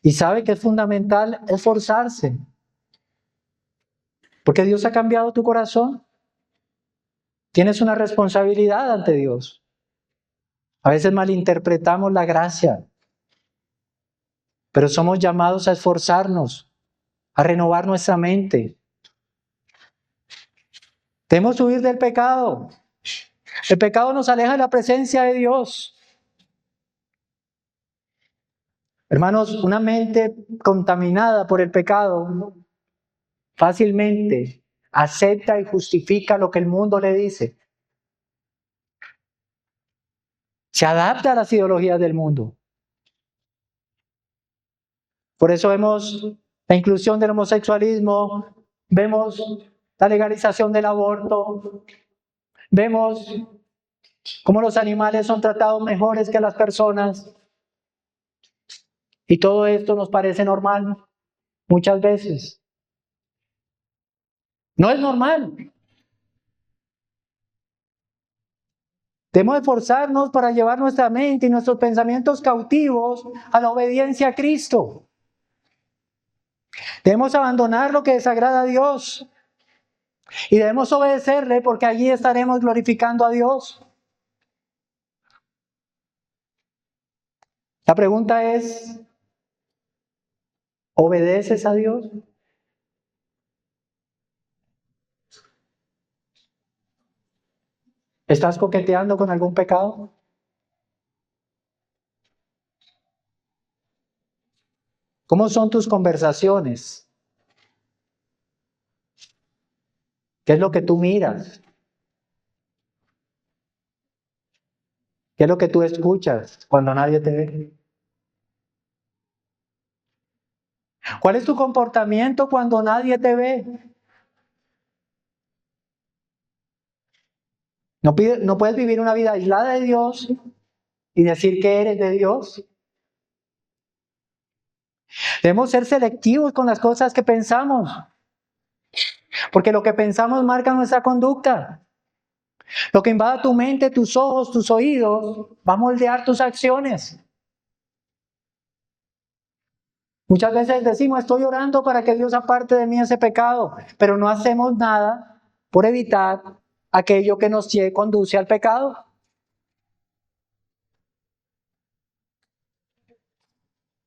Y sabe que es fundamental esforzarse. Porque Dios ha cambiado tu corazón. Tienes una responsabilidad ante Dios. A veces malinterpretamos la gracia, pero somos llamados a esforzarnos, a renovar nuestra mente. Debemos huir del pecado. El pecado nos aleja de la presencia de Dios. Hermanos, una mente contaminada por el pecado fácilmente acepta y justifica lo que el mundo le dice. Se adapta a las ideologías del mundo. Por eso vemos la inclusión del homosexualismo, vemos la legalización del aborto, vemos cómo los animales son tratados mejores que las personas. Y todo esto nos parece normal muchas veces. No es normal. Debemos esforzarnos para llevar nuestra mente y nuestros pensamientos cautivos a la obediencia a Cristo. Debemos abandonar lo que desagrada a Dios y debemos obedecerle porque allí estaremos glorificando a Dios. La pregunta es, ¿obedeces a Dios? ¿Estás coqueteando con algún pecado? ¿Cómo son tus conversaciones? ¿Qué es lo que tú miras? ¿Qué es lo que tú escuchas cuando nadie te ve? ¿Cuál es tu comportamiento cuando nadie te ve? No puedes vivir una vida aislada de Dios y decir que eres de Dios. Debemos ser selectivos con las cosas que pensamos, porque lo que pensamos marca nuestra conducta. Lo que invada tu mente, tus ojos, tus oídos, va a moldear tus acciones. Muchas veces decimos, estoy orando para que Dios aparte de mí ese pecado, pero no hacemos nada por evitar aquello que nos conduce al pecado.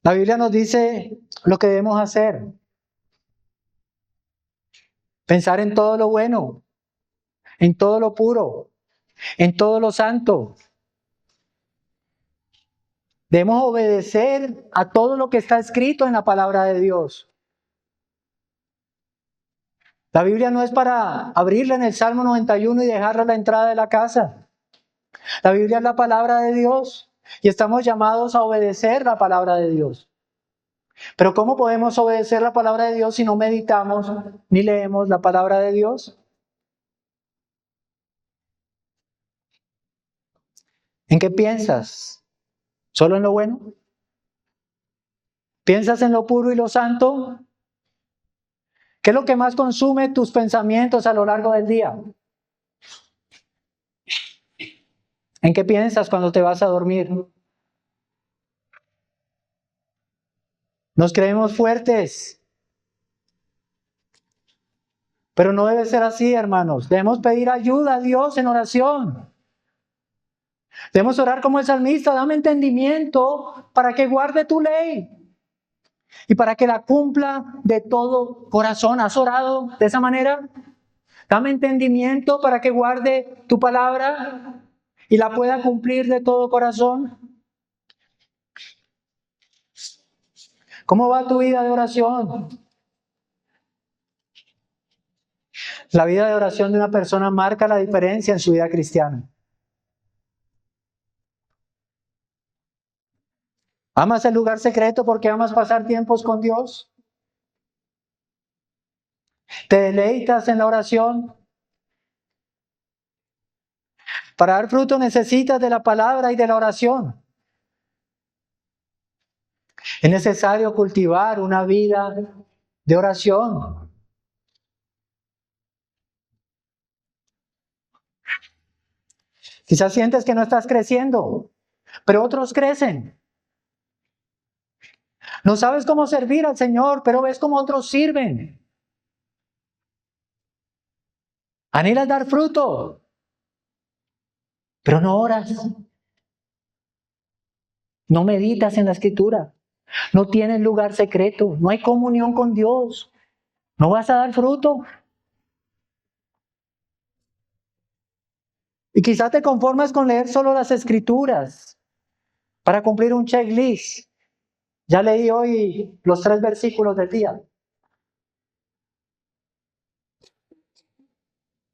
La Biblia nos dice lo que debemos hacer. Pensar en todo lo bueno, en todo lo puro, en todo lo santo. Debemos obedecer a todo lo que está escrito en la palabra de Dios. La Biblia no es para abrirla en el Salmo 91 y dejarla a la entrada de la casa. La Biblia es la palabra de Dios y estamos llamados a obedecer la palabra de Dios. Pero ¿cómo podemos obedecer la palabra de Dios si no meditamos ni leemos la palabra de Dios? ¿En qué piensas? ¿Solo en lo bueno? ¿Piensas en lo puro y lo santo? ¿Qué es lo que más consume tus pensamientos a lo largo del día? ¿En qué piensas cuando te vas a dormir? Nos creemos fuertes, pero no debe ser así, hermanos. Debemos pedir ayuda a Dios en oración. Debemos orar como el salmista, dame entendimiento para que guarde tu ley y para que la cumpla de todo corazón. ¿Has orado de esa manera? Dame entendimiento para que guarde tu palabra y la pueda cumplir de todo corazón. ¿Cómo va tu vida de oración? La vida de oración de una persona marca la diferencia en su vida cristiana. ¿Amas el lugar secreto porque amas pasar tiempos con Dios? ¿Te deleitas en la oración? Para dar fruto necesitas de la palabra y de la oración. Es necesario cultivar una vida de oración. Quizás sientes que no estás creciendo. pero otros crecen. No sabes cómo servir al Señor, pero ves cómo otros sirven. Anhelas dar fruto, pero no oras. No meditas en la Escritura. No tienes lugar secreto. No hay comunión con Dios. No vas a dar fruto. Y quizás te conformas con leer solo las Escrituras para cumplir un checklist. Ya leí hoy los 3 versículos del día.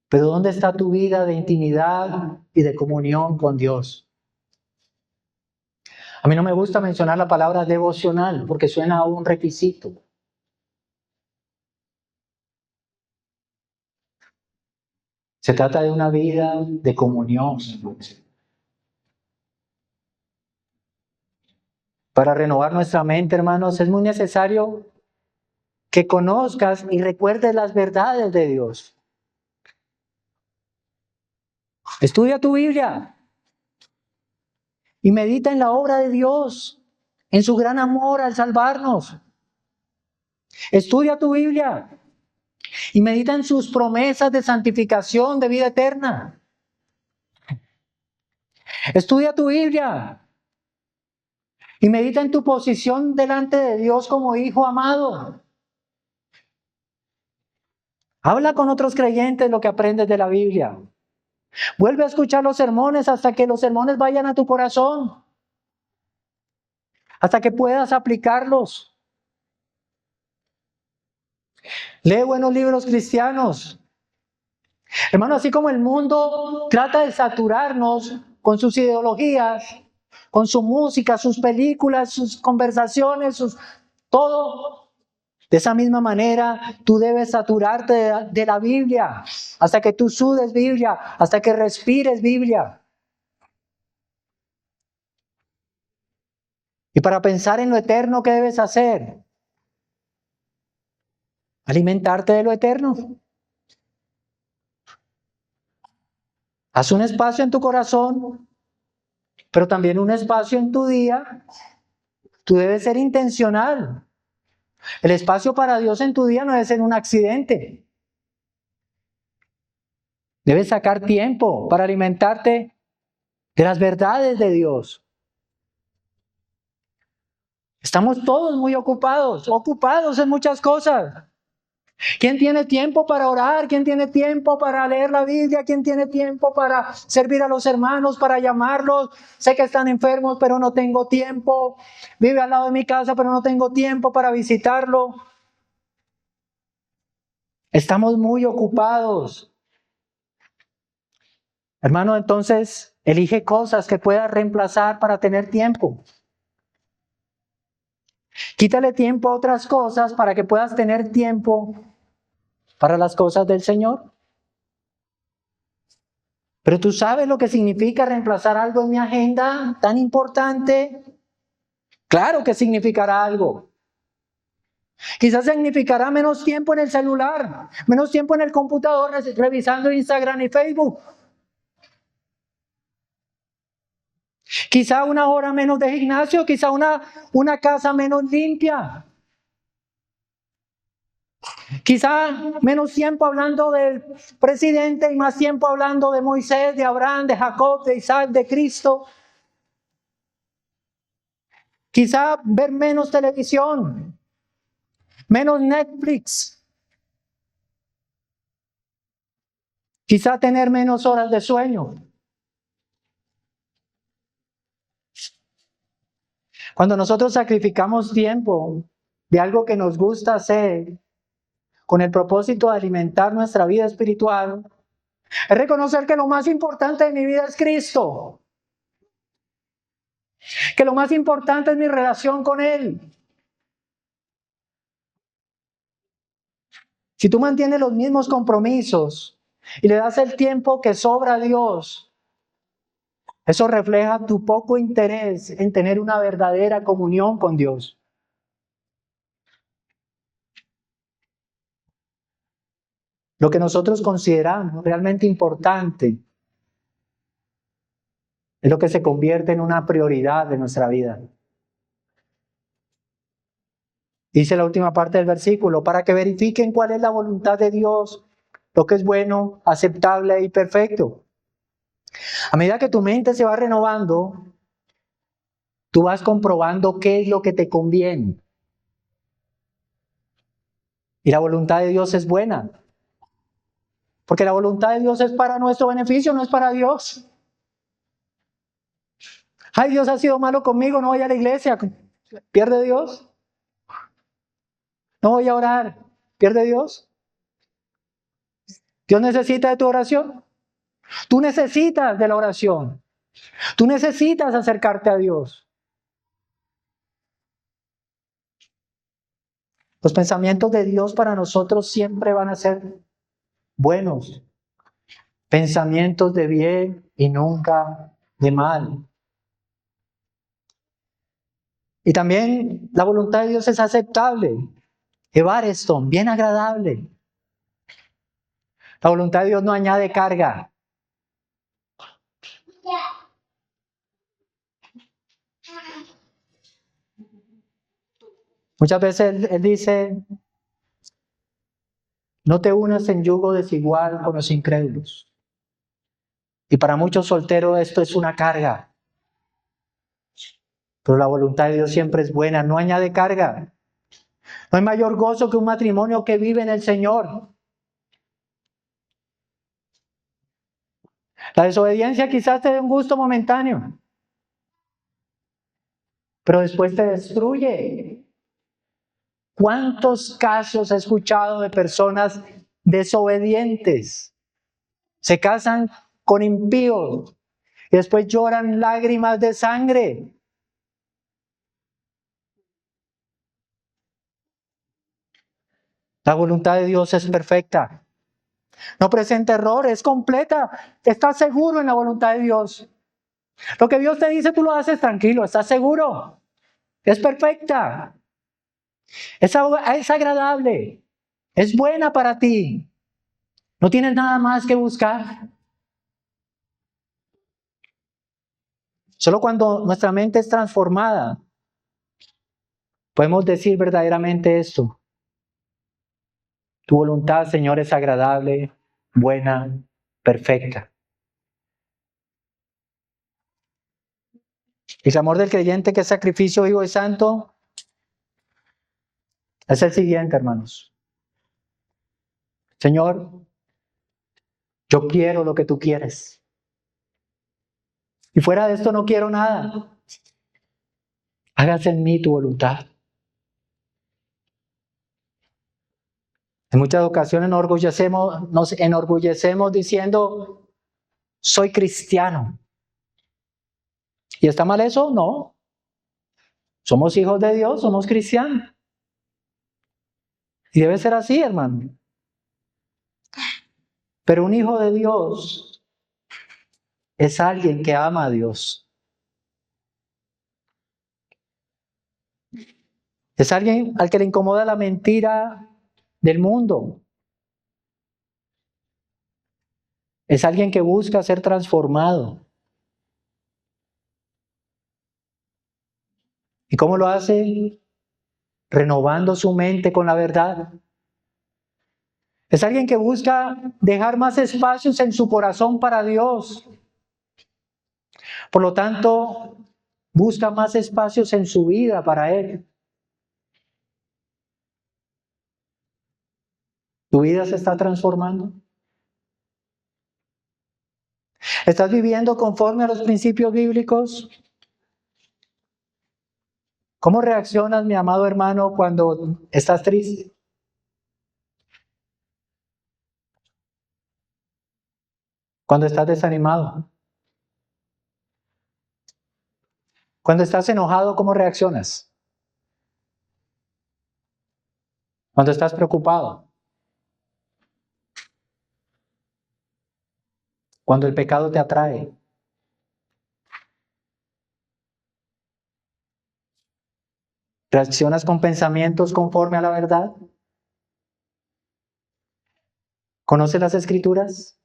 Pero ¿dónde está tu vida de intimidad y de comunión con Dios? A mí no me gusta mencionar la palabra devocional porque suena a un requisito. Se trata de una vida de comunión. Para renovar nuestra mente, hermanos, es muy necesario que conozcas y recuerdes las verdades de Dios. Estudia tu Biblia y medita en la obra de Dios, en su gran amor al salvarnos. Estudia tu Biblia y medita en sus promesas de santificación, de vida eterna. Estudia tu Biblia y medita en tu posición delante de Dios como hijo amado. Habla con otros creyentes lo que aprendes de la Biblia. Vuelve a escuchar los sermones hasta que los sermones vayan a tu corazón, hasta que puedas aplicarlos. Lee buenos libros cristianos. Hermano, así como el mundo trata de saturarnos con sus ideologías, con su música, sus películas, sus conversaciones, todo. De esa misma manera, tú debes saturarte de la Biblia, hasta que tú sudes Biblia, hasta que respires Biblia. Y para pensar en lo eterno, ¿qué debes hacer? Alimentarte de lo eterno. Haz un espacio en tu corazón, pero también un espacio en tu día. Tú debes ser intencional. El espacio para Dios en tu día no debe ser un accidente. Debes sacar tiempo para alimentarte de las verdades de Dios. Estamos todos muy ocupados en muchas cosas. ¿Quién tiene tiempo para orar? ¿Quién tiene tiempo para leer la Biblia? ¿Quién tiene tiempo para servir a los hermanos, para llamarlos? Sé que están enfermos, pero no tengo tiempo. Vive al lado de mi casa, pero no tengo tiempo para visitarlo. Estamos muy ocupados. Hermano, entonces, elige cosas que puedas reemplazar para tener tiempo. Quítale tiempo a otras cosas para que puedas tener tiempo para las cosas del Señor. Pero tú sabes lo que significa reemplazar algo en mi agenda tan importante. Claro que significará algo. Quizás significará menos tiempo en el celular, menos tiempo en el computador revisando Instagram y Facebook. Quizá 1 hora menos de gimnasio, quizá una casa menos limpia. Quizá menos tiempo hablando del presidente y más tiempo hablando de Moisés, de Abraham, de Jacob, de Isaac, de Cristo. Quizá ver menos televisión, menos Netflix. Quizá tener menos horas de sueño. Cuando nosotros sacrificamos tiempo de algo que nos gusta hacer con el propósito de alimentar nuestra vida espiritual, es reconocer que lo más importante de mi vida es Cristo. Que lo más importante es mi relación con Él. Si tú mantienes los mismos compromisos y le das el tiempo que sobra a Dios, eso refleja tu poco interés en tener una verdadera comunión con Dios. Lo que nosotros consideramos realmente importante Es lo que se convierte en una prioridad de nuestra vida. Dice la última parte del versículo, para que verifiquen cuál es la voluntad de Dios, lo que es bueno, aceptable y perfecto. A medida que tu mente se va renovando, tú vas comprobando qué es lo que te conviene. Y la voluntad de Dios es buena. Porque la voluntad de Dios es para nuestro beneficio, no es para Dios. Ay, Dios ha sido malo conmigo, no voy a la iglesia. ¿Pierde Dios? No voy a orar. ¿Pierde Dios? Dios necesita de tu oración. Tú necesitas de la oración. Tú necesitas acercarte a Dios. Los pensamientos de Dios para nosotros siempre van a ser buenos. Pensamientos de bien y nunca de mal. Y también la voluntad de Dios es aceptable. Evareston, bien agradable. La voluntad de Dios no añade carga. Muchas veces él dice, no te unas en yugo desigual con los incrédulos. Y para muchos solteros esto es una carga. Pero la voluntad de Dios siempre es buena, no añade carga. No hay mayor gozo que un matrimonio que vive en el Señor. La desobediencia quizás te dé un gusto momentáneo, pero después te destruye. ¿Cuántos casos he escuchado de personas desobedientes? Se casan con impíos y después lloran lágrimas de sangre. La voluntad de Dios es perfecta. No presenta error, es completa. Estás seguro en la voluntad de Dios. Lo que Dios te dice, tú lo haces tranquilo, estás seguro. Es perfecta. Es agradable. Es buena para ti. No tienes nada más que buscar. Solo cuando nuestra mente es transformada, podemos decir verdaderamente esto. Tu voluntad, Señor, es agradable, buena, perfecta. El clamor del creyente que es sacrificio vivo y santo es el siguiente, hermanos. Señor, yo quiero lo que tú quieres. Y fuera de esto no quiero nada. Hágase en mí tu voluntad. En muchas ocasiones nos enorgullecemos diciendo, soy cristiano. ¿Y está mal eso? No. Somos hijos de Dios, somos cristianos. Y debe ser así, hermano. Pero un hijo de Dios es alguien que ama a Dios. Es alguien al que le incomoda la mentira del mundo. Es alguien que busca ser transformado. ¿Y cómo lo hace? Renovando su mente con la verdad. Es alguien que busca dejar más espacios en su corazón para Dios. Por lo tanto, busca más espacios en su vida para Él. ¿Tu vida se está transformando? ¿Estás viviendo conforme a los principios bíblicos? ¿Cómo reaccionas, mi amado hermano, cuando estás triste? Cuando estás desanimado. Cuando estás enojado, ¿cómo reaccionas? Cuando estás preocupado. Cuando el pecado te atrae. ¿Reaccionas con pensamientos conforme a la verdad? ¿Conoces las Escrituras?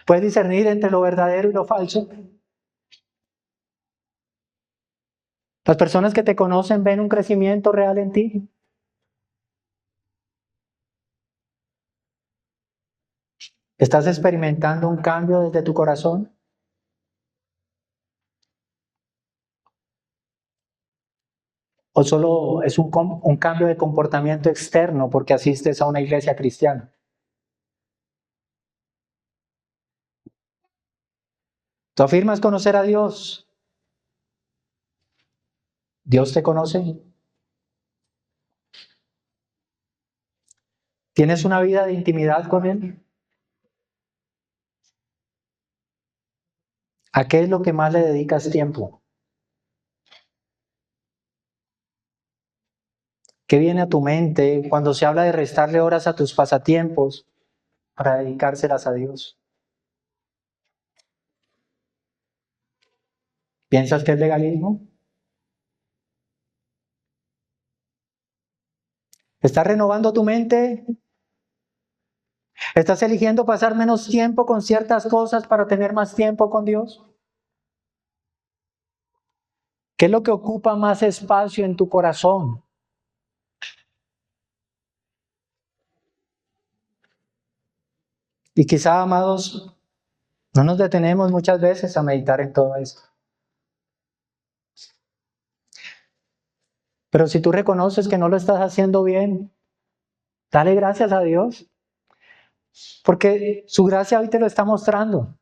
¿Puedes discernir entre lo verdadero y lo falso? ¿Las personas que te conocen ven un crecimiento real en ti? ¿Estás experimentando un cambio desde tu corazón? ¿O solo es un cambio de comportamiento externo porque asistes a una iglesia cristiana? ¿Tú afirmas conocer a Dios? ¿Dios te conoce? ¿Tienes una vida de intimidad con Él? ¿A qué es lo que más le dedicas tiempo? ¿Qué viene a tu mente cuando se habla de restarle horas a tus pasatiempos para dedicárselas a Dios? ¿Piensas que es legalismo? ¿Estás renovando tu mente? ¿Estás eligiendo pasar menos tiempo con ciertas cosas para tener más tiempo con Dios? ¿Qué es lo que ocupa más espacio en tu corazón? Y quizá, amados, no nos detenemos muchas veces a meditar en todo esto. Pero si tú reconoces que no lo estás haciendo bien, dale gracias a Dios, porque su gracia hoy te lo está mostrando.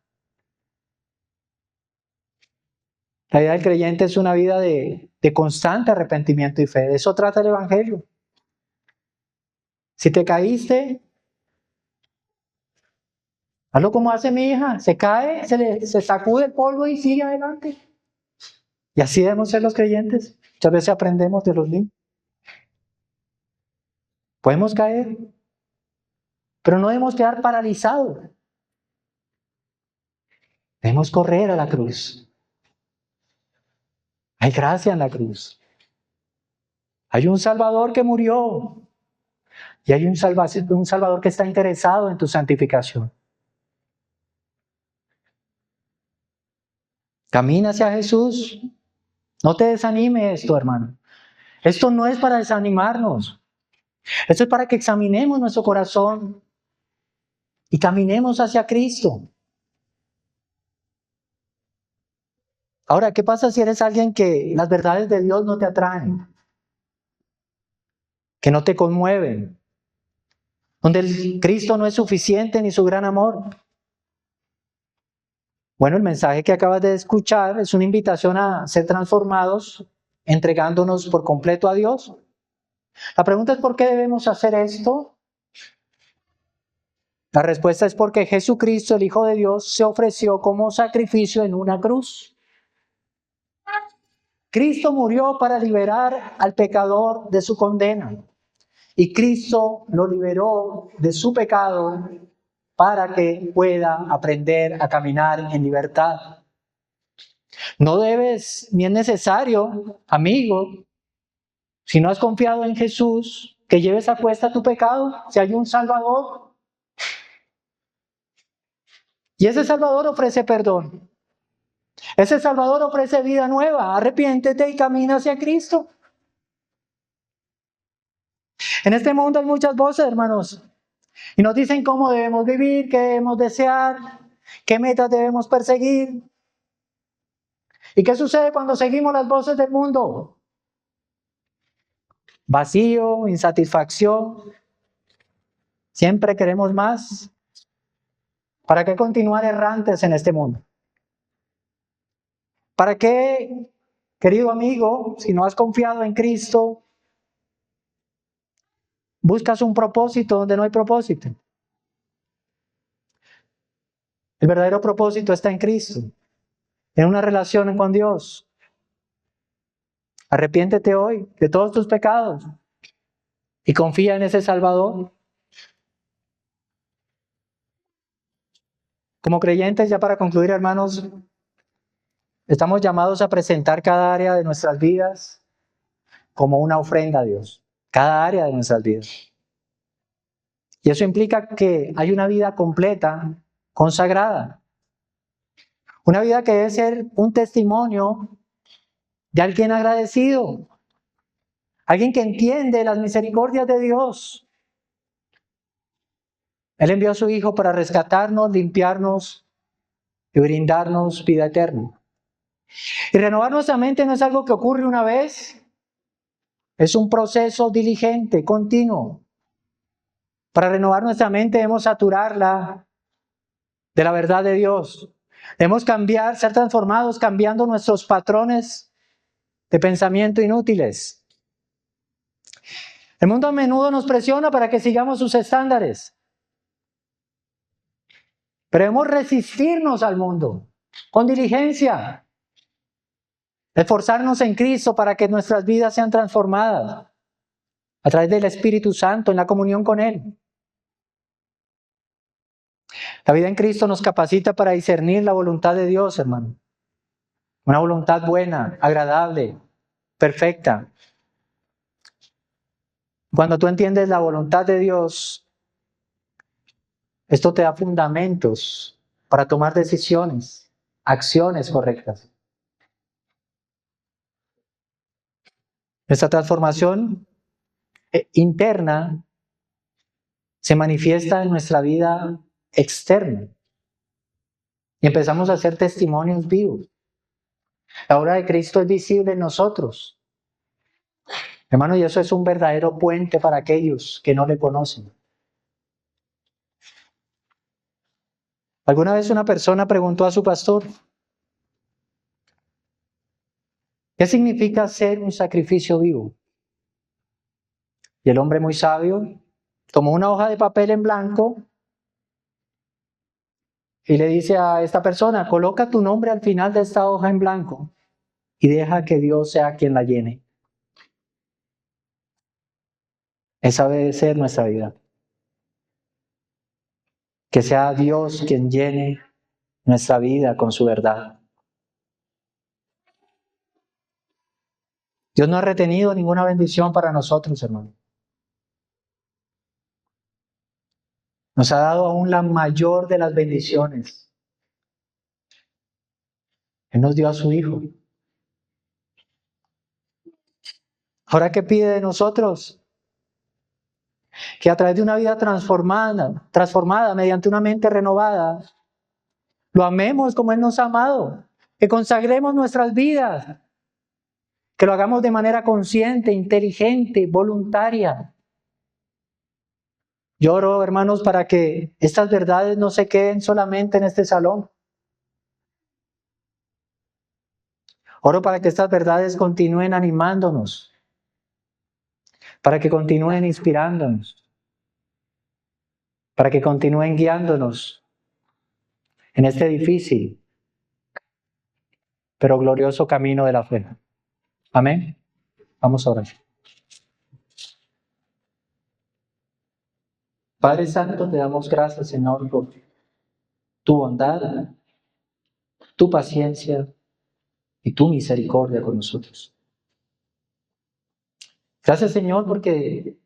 La vida del creyente es una vida de constante arrepentimiento y fe. De eso trata el Evangelio. Si te caíste, hazlo como hace mi hija. Se cae, se sacude el polvo y sigue adelante. Y así debemos ser los creyentes. Muchas veces aprendemos de los niños. Podemos caer, pero no debemos quedar paralizados. Debemos correr a la cruz. Hay gracia en la cruz. Hay un Salvador que murió. Y hay un Salvador que está interesado en tu santificación. Camina hacia Jesús. No te desanime esto, hermano. Esto no es para desanimarnos. Esto es para que examinemos nuestro corazón y caminemos hacia Cristo. Ahora, ¿qué pasa si eres alguien que las verdades de Dios no te atraen? Que no te conmueven. Donde el Cristo no es suficiente ni su gran amor. Bueno, el mensaje que acabas de escuchar es una invitación a ser transformados, entregándonos por completo a Dios. La pregunta es ¿por qué debemos hacer esto? La respuesta es porque Jesucristo, el Hijo de Dios, se ofreció como sacrificio en una cruz. Cristo murió para liberar al pecador de su condena. Y Cristo lo liberó de su pecado para que pueda aprender a caminar en libertad. No debes, ni es necesario, amigo, si no has confiado en Jesús, que lleves a cuesta tu pecado, si hay un Salvador. Y ese Salvador ofrece perdón. Ese Salvador ofrece vida nueva. Arrepiéntete y camina hacia Cristo. En este mundo hay muchas voces, hermanos, y nos dicen cómo debemos vivir, qué debemos desear, qué metas debemos perseguir. ¿Y qué sucede cuando seguimos las voces del mundo? Vacío, insatisfacción. Siempre queremos más. ¿Para qué continuar errantes en este mundo? ¿Para qué, querido amigo, si no has confiado en Cristo, buscas un propósito donde no hay propósito? El verdadero propósito está en Cristo, en una relación con Dios. Arrepiéntete hoy de todos tus pecados y confía en ese Salvador. Como creyentes, ya para concluir, hermanos, estamos llamados a presentar cada área de nuestras vidas como una ofrenda a Dios. Cada área de nuestras vidas. Y eso implica que hay una vida completa consagrada. Una vida que debe ser un testimonio de alguien agradecido, alguien que entiende las misericordias de Dios. Él envió a su Hijo para rescatarnos, limpiarnos y brindarnos vida eterna. Y renovar nuestra mente no es algo que ocurre una vez, es un proceso diligente, continuo. Para renovar nuestra mente debemos saturarla de la verdad de Dios. Debemos cambiar, ser transformados, cambiando nuestros patrones de pensamiento inútiles. El mundo a menudo nos presiona para que sigamos sus estándares. Pero debemos resistirnos al mundo con diligencia. Esforzarnos en Cristo para que nuestras vidas sean transformadas a través del Espíritu Santo en la comunión con Él. La vida en Cristo nos capacita para discernir la voluntad de Dios, hermano. Una voluntad buena, agradable, perfecta. Cuando tú entiendes la voluntad de Dios, esto te da fundamentos para tomar decisiones, acciones correctas. Nuestra transformación interna se manifiesta en nuestra vida externa y empezamos a ser testimonios vivos. La obra de Cristo es visible en nosotros. Hermano, y eso es un verdadero puente para aquellos que no le conocen. Alguna vez una persona preguntó a su pastor, ¿qué significa ser un sacrificio vivo? Y el hombre muy sabio tomó una hoja de papel en blanco y le dice a esta persona, coloca tu nombre al final de esta hoja en blanco y deja que Dios sea quien la llene. Esa debe ser nuestra vida. Que sea Dios quien llene nuestra vida con su verdad. Dios no ha retenido ninguna bendición para nosotros, hermano. Nos ha dado aún la mayor de las bendiciones. Él nos dio a su Hijo. Ahora, ¿qué pide de nosotros? Que a través de una vida transformada mediante una mente renovada, lo amemos como Él nos ha amado, que consagremos nuestras vidas, que lo hagamos de manera consciente, inteligente, voluntaria. Yo oro, hermanos, para que estas verdades no se queden solamente en este salón. Oro para que estas verdades continúen animándonos, para que continúen inspirándonos, para que continúen guiándonos en este difícil pero glorioso camino de la fe. Amén. Vamos a orar. Padre Santo, te damos gracias, Señor, por tu bondad, tu paciencia y tu misericordia con nosotros. Gracias, Señor, porque